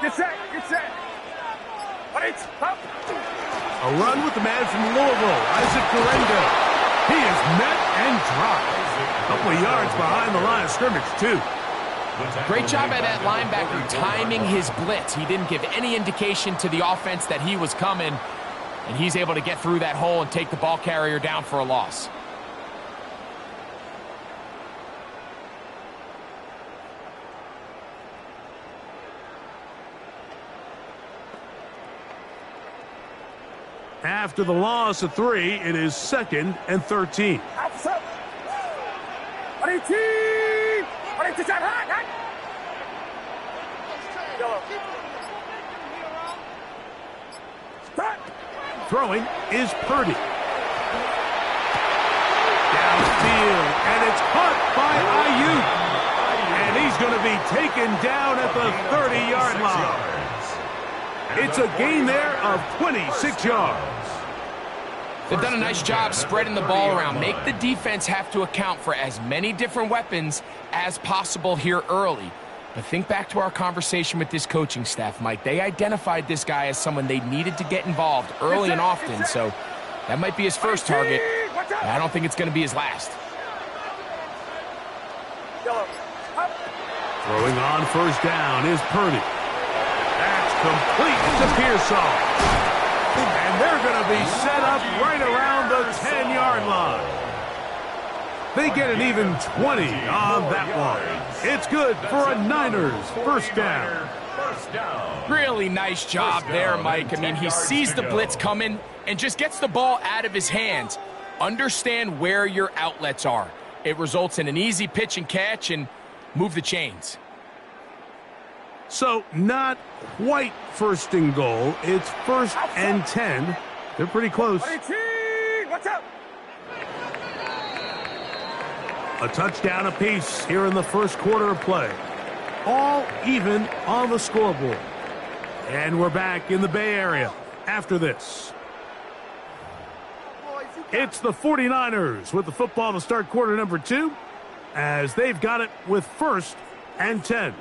Get set. A run with the man from Louisville, Isaac Guerendo. He is met and dropped. A couple of yards behind the line of scrimmage, too. Great job by that linebacker timing his blitz. He didn't give any indication to the offense that he was coming, and he's able to get through that hole and take the ball carrier down for a loss. After the loss of 3, it is 2nd and 13. Outside. 18. Throwing is Purdy. Downfield, and it's caught by Ayuk. And he's going to be taken down at the 30-yard line. It's a gain there of 26 yards. They've done a nice job spreading the ball around. Make the defense have to account for as many different weapons as possible here early. But think back to our conversation with this coaching staff, Mike. They identified this guy as someone they needed to get involved early and often, so that might be his first target. I don't think it's going to be his last. Throwing on first down is Purdy. That's complete to Pearsall. And they're going to be set up right around the 10-yard line. They get an even 20 on that one. It's good for a Niners first down. Really nice job there, Mike. I mean, he sees the blitz coming and just gets the ball out of his hands. Understand where your outlets are. It results in an easy pitch and catch and move the chains. So not quite first and goal. It's 1st and 10 They're pretty close. Watch out! A touchdown apiece here in the first quarter of play. All even on the scoreboard. And we're back in the Bay Area after this. It's the 49ers with the football to start quarter number 2, as they've got it with 1st and 10.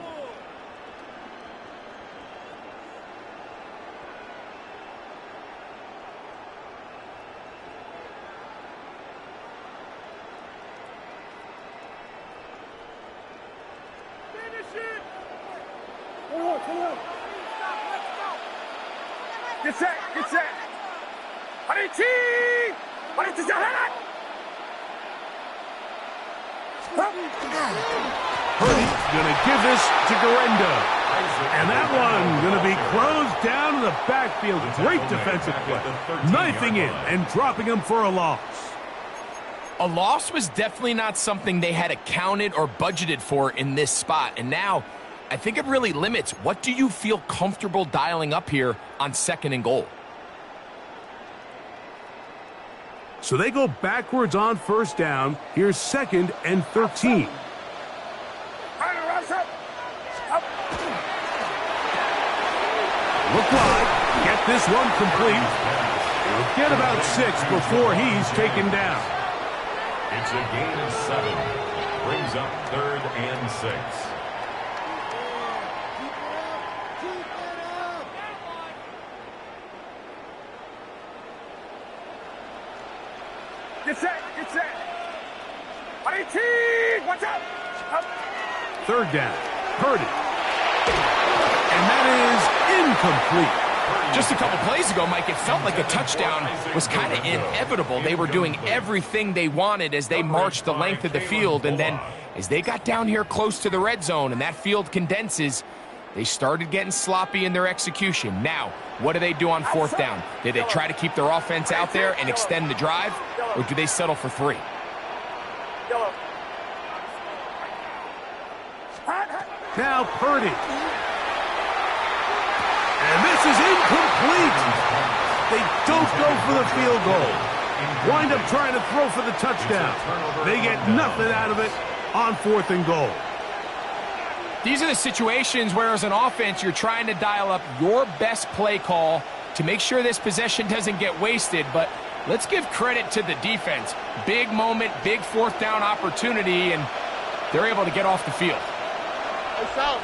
Get set! Get set! Purdy's going to give this to Garendo. And that one going to be closed down in the backfield. Great defensive play. Knifing in and dropping him for a loss. A loss was definitely not something they had accounted or budgeted for in this spot. And now, I think it really limits what do you feel comfortable dialing up here on 2nd and goal. So they go backwards on 1st down. Here's 2nd and 13. Look wide. Get this one complete. He'll get about 6 before he's taken down. It's a gain of 7. Brings up 3rd and 6. Get set! Get set! Watch out! 3rd down. Purdy. And that is incomplete. Just a couple plays ago, Mike, it felt like a touchdown was kind of inevitable. They were doing everything they wanted as they marched the length of the field, and then as they got down here close to the red zone and that field condenses, they started getting sloppy in their execution. Now, what do they do on 4th down? Did they try to keep their offense out there and extend the drive, or do they settle for 3? Now Purdy. And this is incomplete. They don't go for the field goal. Wind up trying to throw for the touchdown. They get nothing out of it on 4th and goal. These are the situations where, as an offense, you're trying to dial up your best play call to make sure this possession doesn't get wasted. But let's give credit to the defense. Big moment, big 4th down opportunity, and they're able to get off the field. South.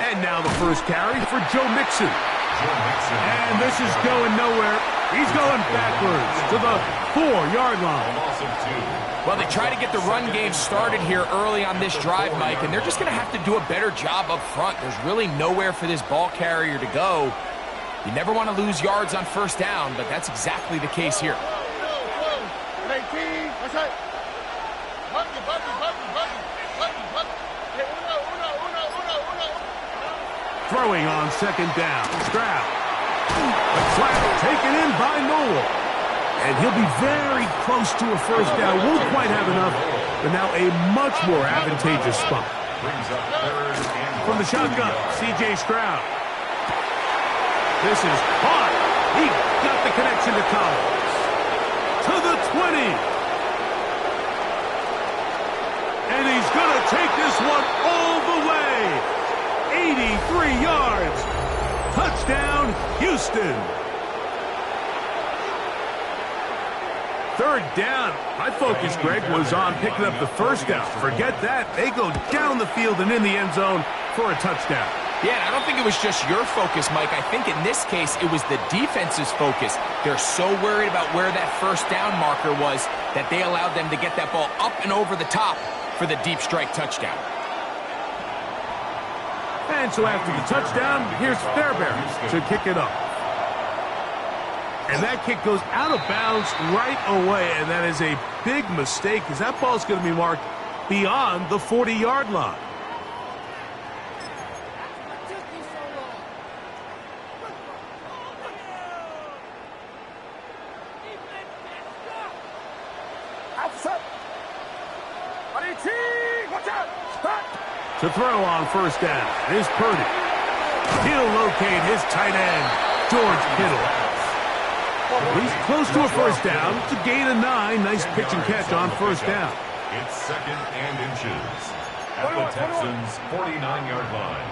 And now the first carry for Joe Mixon. And this is going nowhere. He's going backwards to the 4-yard line. Well, they try to get the run game started here early on this drive, Mike, and they're just going to have to do a better job up front. There's really nowhere for this ball carrier to go. You never want to lose yards on 1st down, but that's exactly the case here. Throwing on 2nd down. Stroud. The flag taken in by Noel. And he'll be very close to a 1st down. Won't quite have enough, but now a much more advantageous spot. From the shotgun, C.J. Stroud. This is hot. He got the connection to Collins. To the 20. And he's going to take this one all the way. 83 yards. Touchdown, Houston. 3rd down. My focus, Greg, was on picking up the 1st down. Forget that. They go down the field and in the end zone for a touchdown. Yeah, I don't think it was just your focus, Mike. I think in this case, it was the defense's focus. They're so worried about where that 1st down marker was that they allowed them to get that ball up and over the top for the deep strike touchdown. And so after the touchdown, here's Fairbairn to kick it up. And that kick goes out of bounds right away, and that is a big mistake because that ball's going to be marked beyond the 40-yard line. To throw on 1st down is Purdy. He'll locate his tight end. George Kittle. He's close to a first down. It's a gain of 9. Nice pitch and catch on first down. It's 2nd and inches at the Texans' 49-yard line.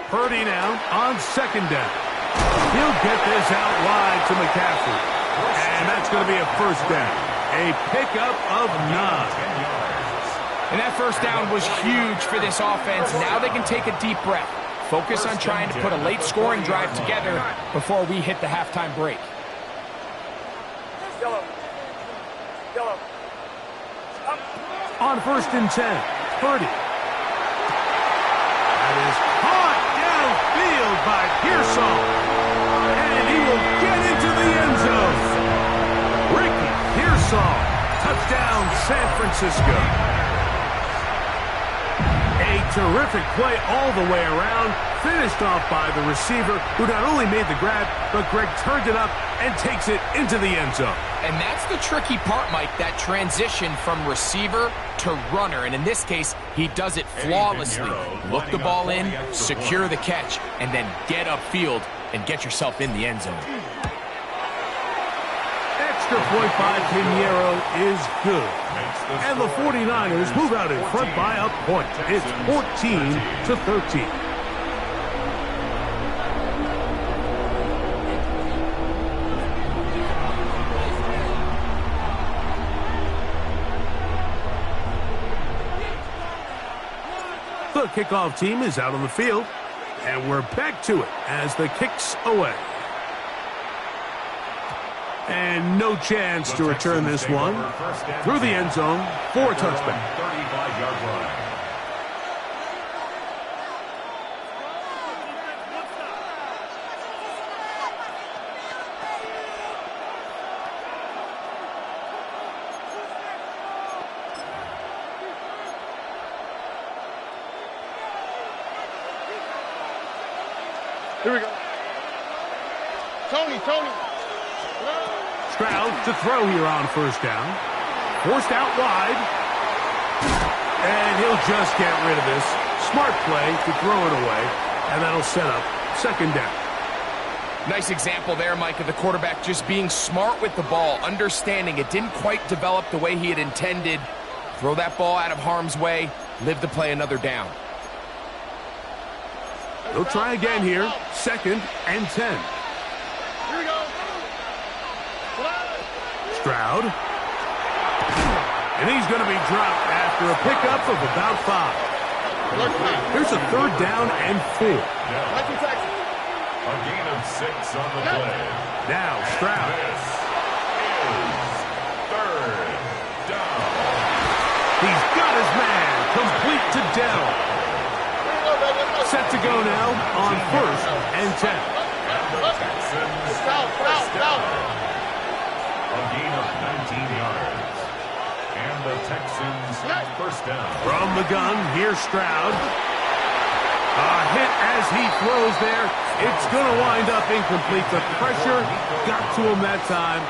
Purdy now on 2nd down. He'll get this out wide to McCaffrey. And that's going to be a first down. A pickup of 9. And that first down was huge for this offense. Now they can take a deep breath. Focus on trying to put a late scoring drive together before we hit the halftime break. On 1st and 10, Purdy. That is caught downfield by Pearsall. And he will get into the end zone. Ricky Pearsall. Touchdown, San Francisco. A terrific play all the way around, finished off by the receiver, who not only made the grab, but Greg turned it up and takes it into the end zone. And that's the tricky part, Mike, that transition from receiver to runner. And in this case, he does it flawlessly. Look the ball in, secure the catch, and then get upfield and get yourself in the end zone. Extra point by Pinheiro is good. And the 49ers move out in front by a point. It's 14-13. The kickoff team is out on the field, and we're back to it as the kick's away. And no chance to return this one through the end zone for a touchback. 35-yard line. Here we go. Tony. Stroud to throw here on first down. Forced out wide. And he'll just get rid of this. Smart play to throw it away. And that'll set up 2nd down. Nice example there, Mike, of the quarterback just being smart with the ball, understanding it didn't quite develop the way he had intended. Throw that ball out of harm's way, live to play another down. They'll try again here. 2nd and 10. Here we go. Stroud. And he's going to be dropped after a pickup of about 5. Here's a 3rd down and 4. A gain of 6 on the play. Now Stroud. This is 3rd down. He's got his man. Complete to Dell. Set to go now on 1st and 10. And the Texans first down. A gain of 19 yards. And the Texans first down. From the gun, here's Stroud. A hit as he throws there. It's going to wind up incomplete. The pressure got to him that time,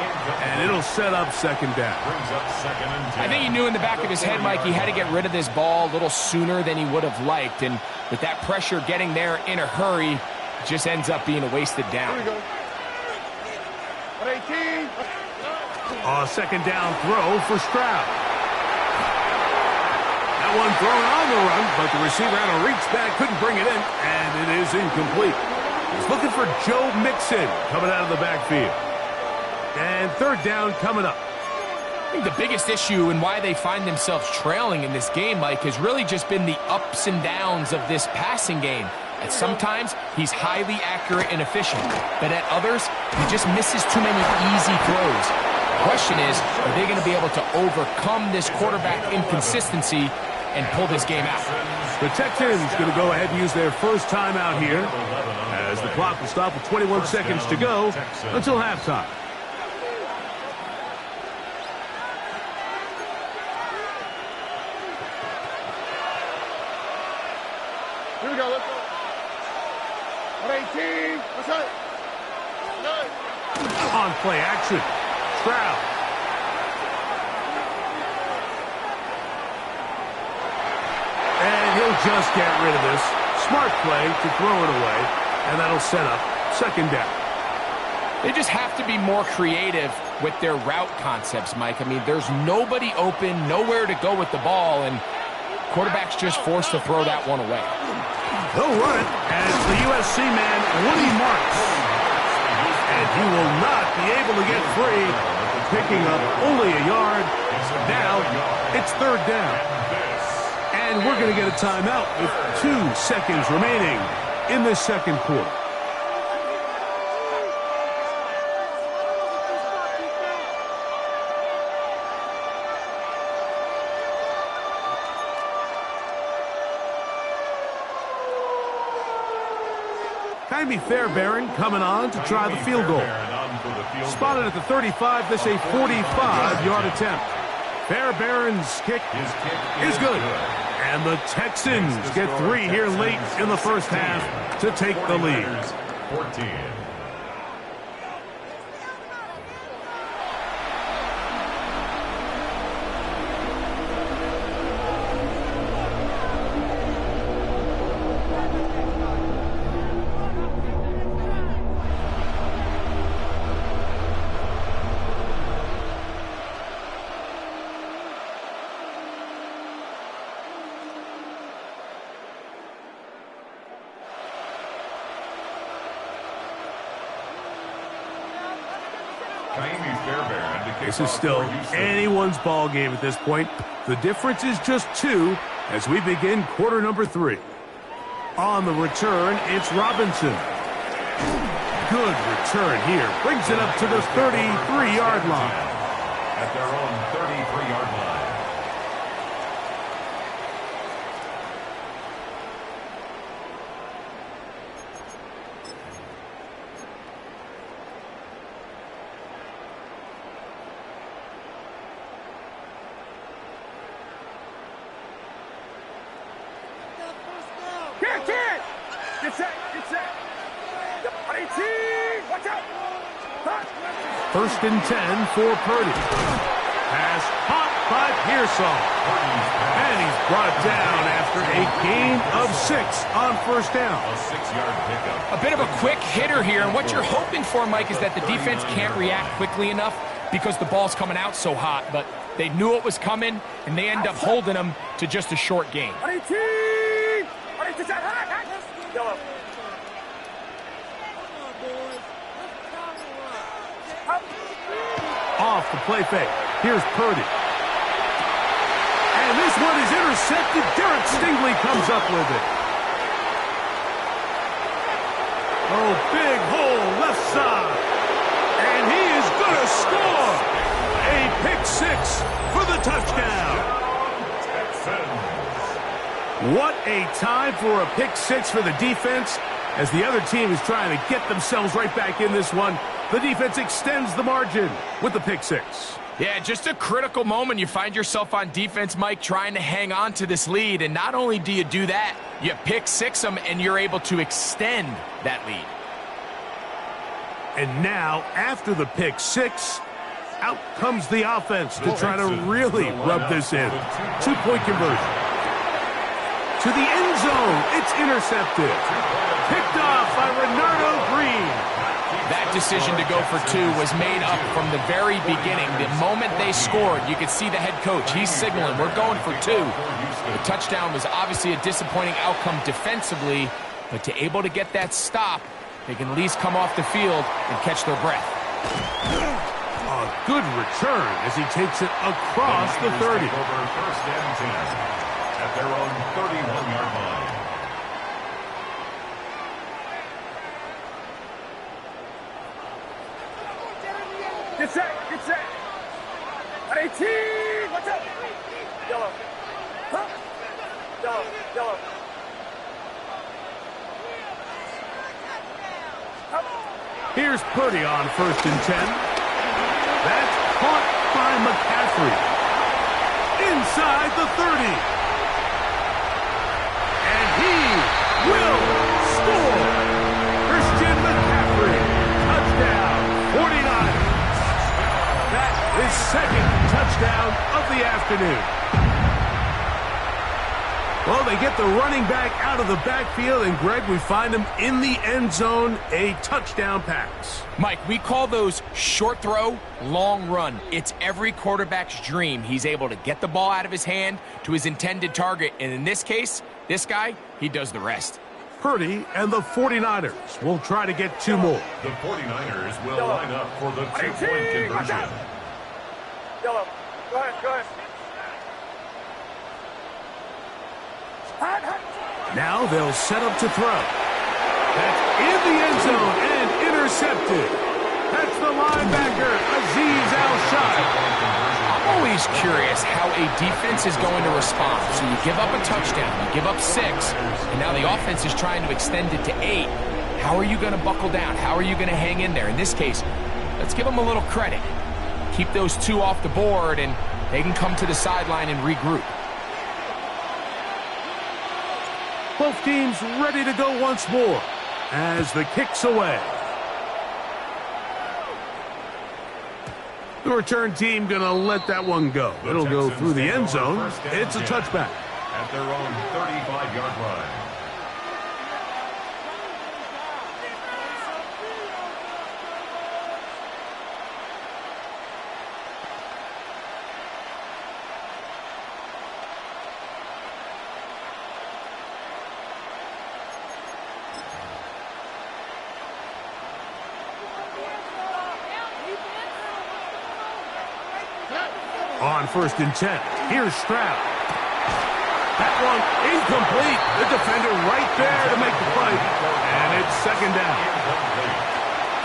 and it'll set up 2nd down. Brings up 2nd and 10. I think he knew in the back of his head, Mike, he had to get rid of this ball a little sooner than he would have liked. And with that pressure getting there in a hurry, it just ends up being a wasted down. Here we go. 18. A 2nd down throw for Stroud. That one thrown on the run, but the receiver had to reach back, couldn't bring it in, and it is incomplete. He's looking for Joe Mixon coming out of the backfield. And 3rd down coming up. I think the biggest issue and why they find themselves trailing in this game, Mike, has really just been the ups and downs of this passing game. At sometimes, he's highly accurate and efficient, but at others, he just misses too many easy throws. The question is, are they going to be able to overcome this quarterback inconsistency and pull this game out? The Texans going to go ahead and use their first timeout here as the clock will stop with 21 seconds to go until halftime. Here we go. Let's go. 18. Let's go. On play action, Stroud. And he'll just get rid of this. Smart play to throw it away, and that'll set up second down. They just have to be more creative with their route concepts, Mike. I mean, there's nobody open, nowhere to go with the ball, and quarterback's just forced to throw that one away. They'll run it as the USC man, Woody Marks. And he will not be able to get free, picking up only a yard. Now it's third down. And we're going to get a timeout with 2 seconds remaining in this second quarter. Jaime Fairbairn coming on to try the field goal. Spotted at the 35, this a 45-yard attempt. Fairbairn's kick is good. And the Texans get 3 here late in the first half to take the lead. 14. This is still anyone's ball game at this point. The difference is just 2 as we begin quarter number 3. On the return, it's Robinson. Good return here. Brings it up to the 33-yard line. At their own 33-yard line. First and 10 for Purdy. Pass caught by Pearsall. And he's brought down after a gain of 6 on first down. A 6-yard pickup. A bit of a quick hitter here, and what you're hoping for, Mike, is that the defense can't react quickly enough because the ball's coming out so hot, but they knew it was coming, and they end up holding them to just a short gain. Off the play fake. Here's Purdy. And this one is intercepted. Derek Stingley comes up with it. Oh, big hole left side. And he is going to score. A pick 6 for the touchdown. What a time for a pick 6 for the defense as the other team is trying to get themselves right back in this one. The defense extends the margin with the pick 6. Yeah, just a critical moment. You find yourself on defense, Mike, trying to hang on to this lead. And not only do you do that, you pick 6 them, and you're able to extend that lead. And now, after the pick 6, out comes the offense to try to really rub this in. 2-point conversion. To the end zone, it's intercepted. Picked off by Renardo Green. That decision to go for 2 was made up from the very beginning. The moment they scored, you could see the head coach. He's signaling, we're going for 2. The touchdown was obviously a disappointing outcome defensively, but to able to get that stop, they can at least come off the field and catch their breath. A good return as he takes it across the 30. First and 10 at their own 31-yard line. Get set, get set. 18, watch out. Yellow. Huh? Yellow, yellow. Here's Purdy on first and 10. That's caught by McCaffrey. Inside the 30. And he will score. Christian McCaffrey. Touchdown, 49ers. That is second touchdown of the afternoon. Well, they get the running back out of the backfield, and Greg, we find him in the end zone, a touchdown pass. Mike, we call those short throw, long run. It's every quarterback's dream. He's able to get the ball out of his hand to his intended target, and in this case, this guy, he does the rest. Purdy and the 49ers will try to get 2 more. The 49ers will line up for the 2-point conversion. Yellow. Go ahead. Now they'll set up to throw. That's in the end zone and intercepted. That's the linebacker, Azeez Al-Shaath. I'm always curious how a defense is going to respond. So you give up a touchdown, you give up 6, and now the offense is trying to extend it to 8. How are you going to buckle down? How are you going to hang in there? In this case, let's give them a little credit. Keep those 2 off the board, and they can come to the sideline and regroup. Both teams ready to go once more as the kick's away. The return team going to let that one go. It'll go through the end zone. It's a touchback. At their own 35-yard line. On 1st and 10, here's Stroud. That one incomplete. The defender right there to make the play. And it's 2nd down.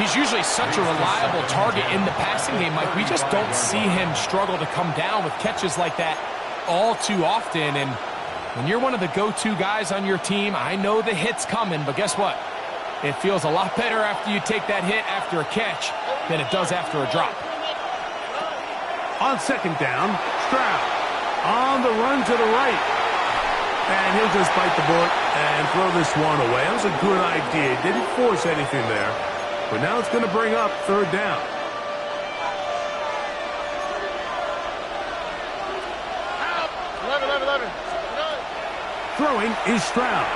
He's usually such a reliable target in the passing game, Mike. We just don't see him struggle to come down with catches like that all too often. And when you're one of the go-to guys on your team, I know the hit's coming, but guess what? It feels a lot better after you take that hit after a catch than it does after a drop. On 2nd down, Stroud on the run to the right. And he'll just bite the bullet and throw this one away. That was a good idea. Didn't force anything there. But now it's going to bring up 3rd down. Throwing is Stroud.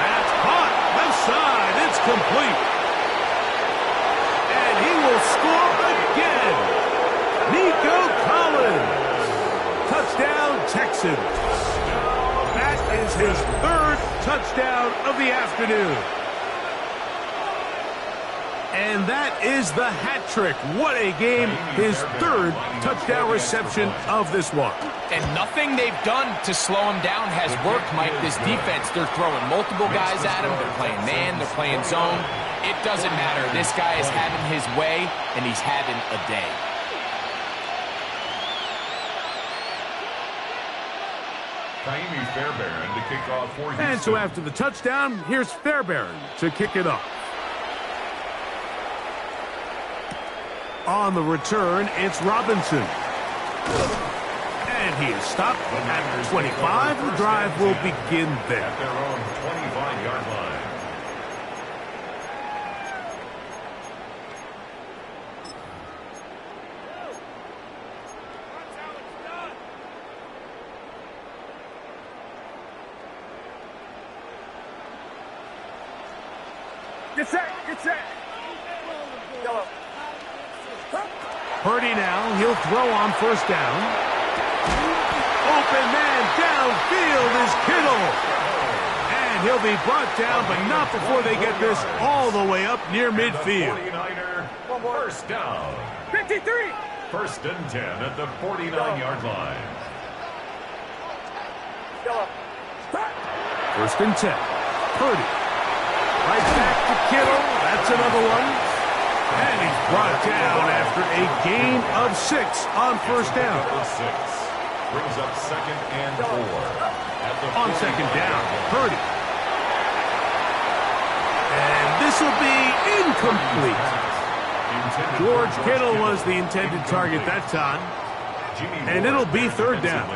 That's caught. Left side. It's complete. And he will score again. Nico Collins. Touchdown, Texans. That is his 3rd touchdown of the afternoon. And that is the hat trick. What a game. His 3rd touchdown reception of this one. And nothing they've done to slow him down has worked, Mike. This defense, they're throwing multiple guys at him. They're playing man. They're playing zone. It doesn't matter. This guy is having his way, and he's having a day. Kaimi Fairbairn to kick off for Houston. And so after the touchdown, here's Fairbairn to kick it off. On the return, it's Robinson. And he is stopped at 25. The drive will begin there. At their own 25-yard line. Get set. Yellow. Purdy now, he'll throw on 1st down. Open man downfield is Kittle. And he'll be brought down, but not before they get this all the way up near midfield. 49er, 1st down. 53. 1st and 10 at the 49-yard line. Yellow. 1st and 10. Purdy. Right back to Kittle. That's another one. And he's brought down after a gain of 6 on 1st down. 6 brings up 2nd and 4. On 2nd down, Purdy. And this will be incomplete. George Kittle was the intended target that time. And it'll be 3rd down.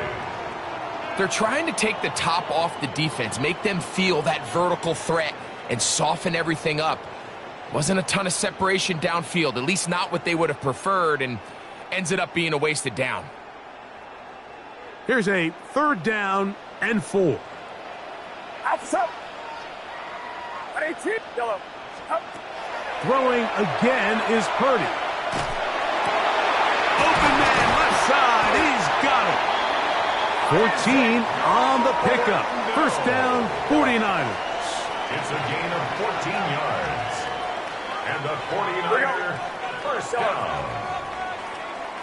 They're trying to take the top off the defense, make them feel that vertical threat, and soften everything up. Wasn't a ton of separation downfield, at least not what they would have preferred, and ends it up being a wasted down. Here's a 3rd down and 4. Outside. 18. Yellow. Up. Throwing again is Purdy. Open man, left side. He's got it. 14 on the pickup. First down, 49ers. It's a gain of 14 yards. And the 49er first down.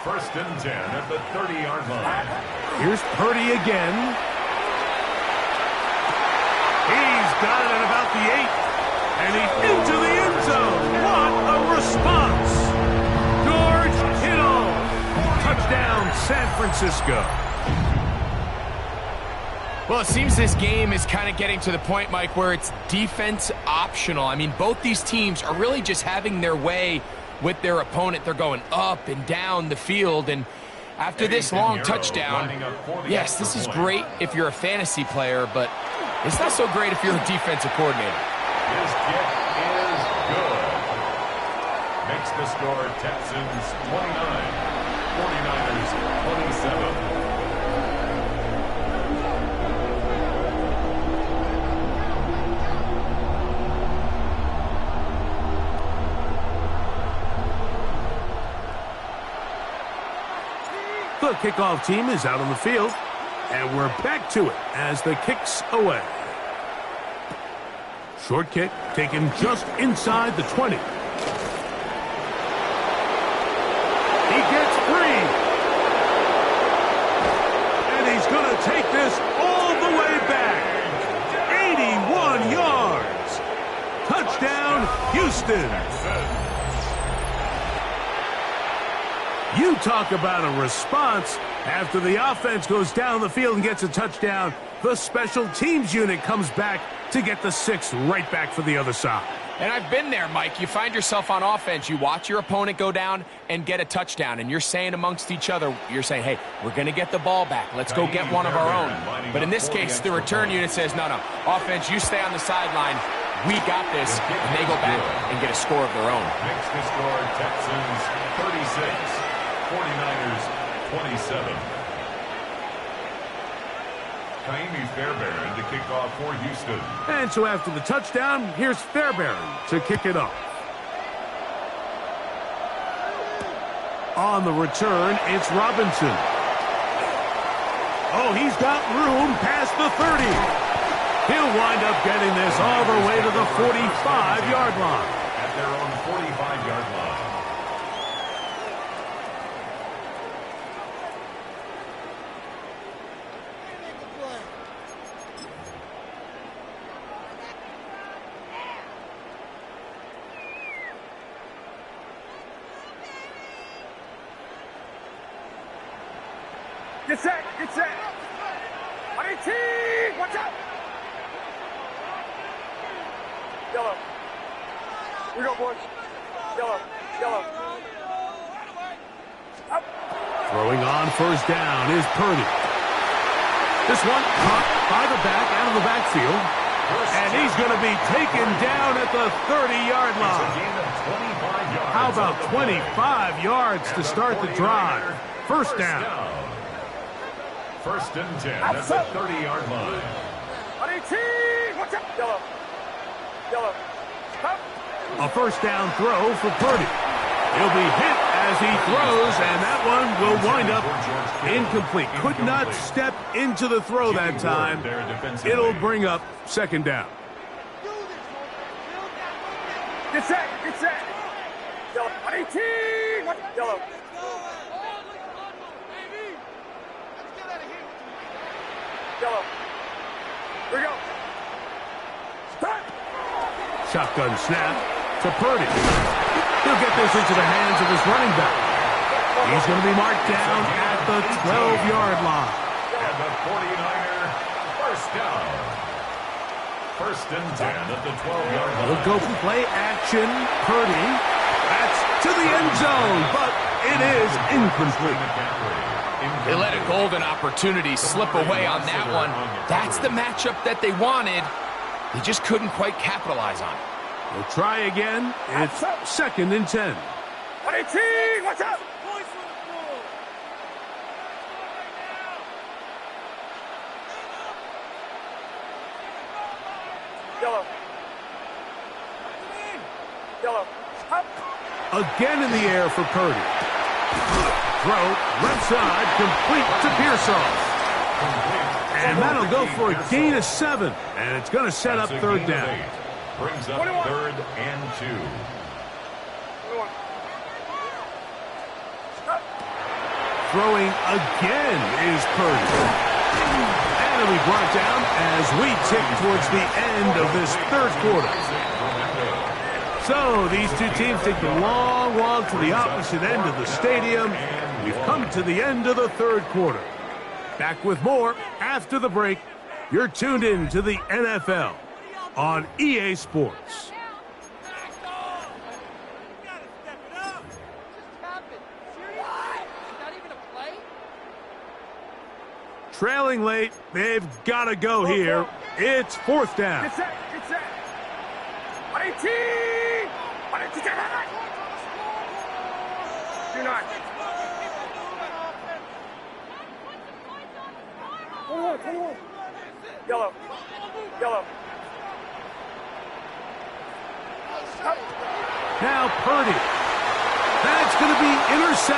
First and 10 at the 30-yard line. Here's Purdy again. He's got it at about the 8. And he's into the end zone. What a response. George Kittle. Touchdown, San Francisco. Well, it seems this game is kind of getting to the point, Mike, where it's defense optional. I mean, both these teams are really just having their way with their opponent. They're going up and down the field, and after this long touchdown, yes, this is great if you're a fantasy player, but it's not so great if you're a defensive coordinator. His kick is good. Makes the score Texans 29, 49ers 27. The kickoff team is out on the field, and we're back to it as the kick's away. Short kick taken just inside the 20. He gets free. And he's going to take this all the way back. 81 yards. Touchdown, Houston. You talk about a response. After the offense goes down the field and gets a touchdown, the special teams unit comes back to get the 6 right back for the other side. And I've been there, Mike. You find yourself on offense. You watch your opponent go down and get a touchdown, and you're saying amongst each other, you're saying, hey, we're going to get the ball back. Let's go get one of our own. But in this case, the return unit says, no, offense, you stay on the sideline. We got this, and they go back and get a score of their own. Makes the score Texans 36. 49ers 27. Kaimi Fairbairn to kick off for Houston. And so after the touchdown, here's Fairbairn to kick it off. On the return, it's Robinson. Oh, he's got room past the 30. He'll wind up getting this all the way to the 45-yard line. At their own 45-yard line. Get set, get set. 18, watch out. Yellow. We go, boys. Yellow, yellow. Up. Throwing on first down is Purdy. This one caught by the back out of the backfield. And he's going to be taken down at the 30-yard line. How about 25 yards to start the drive? First down. First and 10 at the 30-yard line. 18, watch out. Yellow. Yellow. Up. A first down throw for Purdy. He'll be hit as he throws, and that one will wind up incomplete. Could not step into the throw that time. It'll bring up second down. Get set, get set. Yellow. 18, watch out. Yellow. Yellow. Here we go. Start. Shotgun snap to Purdy. He'll get this into the hands of his running back. He's going to be marked down at the 12-yard line. And the 49er first down. First and 10 at the 12-yard line. We'll go for play action. Purdy. That's to the end zone, but it is incomplete. They let a golden opportunity slip away on that one. That's the matchup that they wanted. They just couldn't quite capitalize on it. We'll try again. It's second and 10. 18, watch out. Yellow. Yellow. Again in the air for Purdy. Throw, left side, complete to Pearsall. And that'll go for a gain of 7. And it's going to set up third down. Brings up 3rd and 2. Throwing again is Purdy. And it'll be brought down as we tick towards the end of this third quarter. So these two teams take the long walk to the opposite end of the stadium. We've come to the end of the third quarter. Back with more after the break. You're tuned in to the NFL on EA Sports. Trailing late, they've got to go here. It's 4th down. Get set. 18! 29. Yellow. Now Purdy. That's going to be intercepted.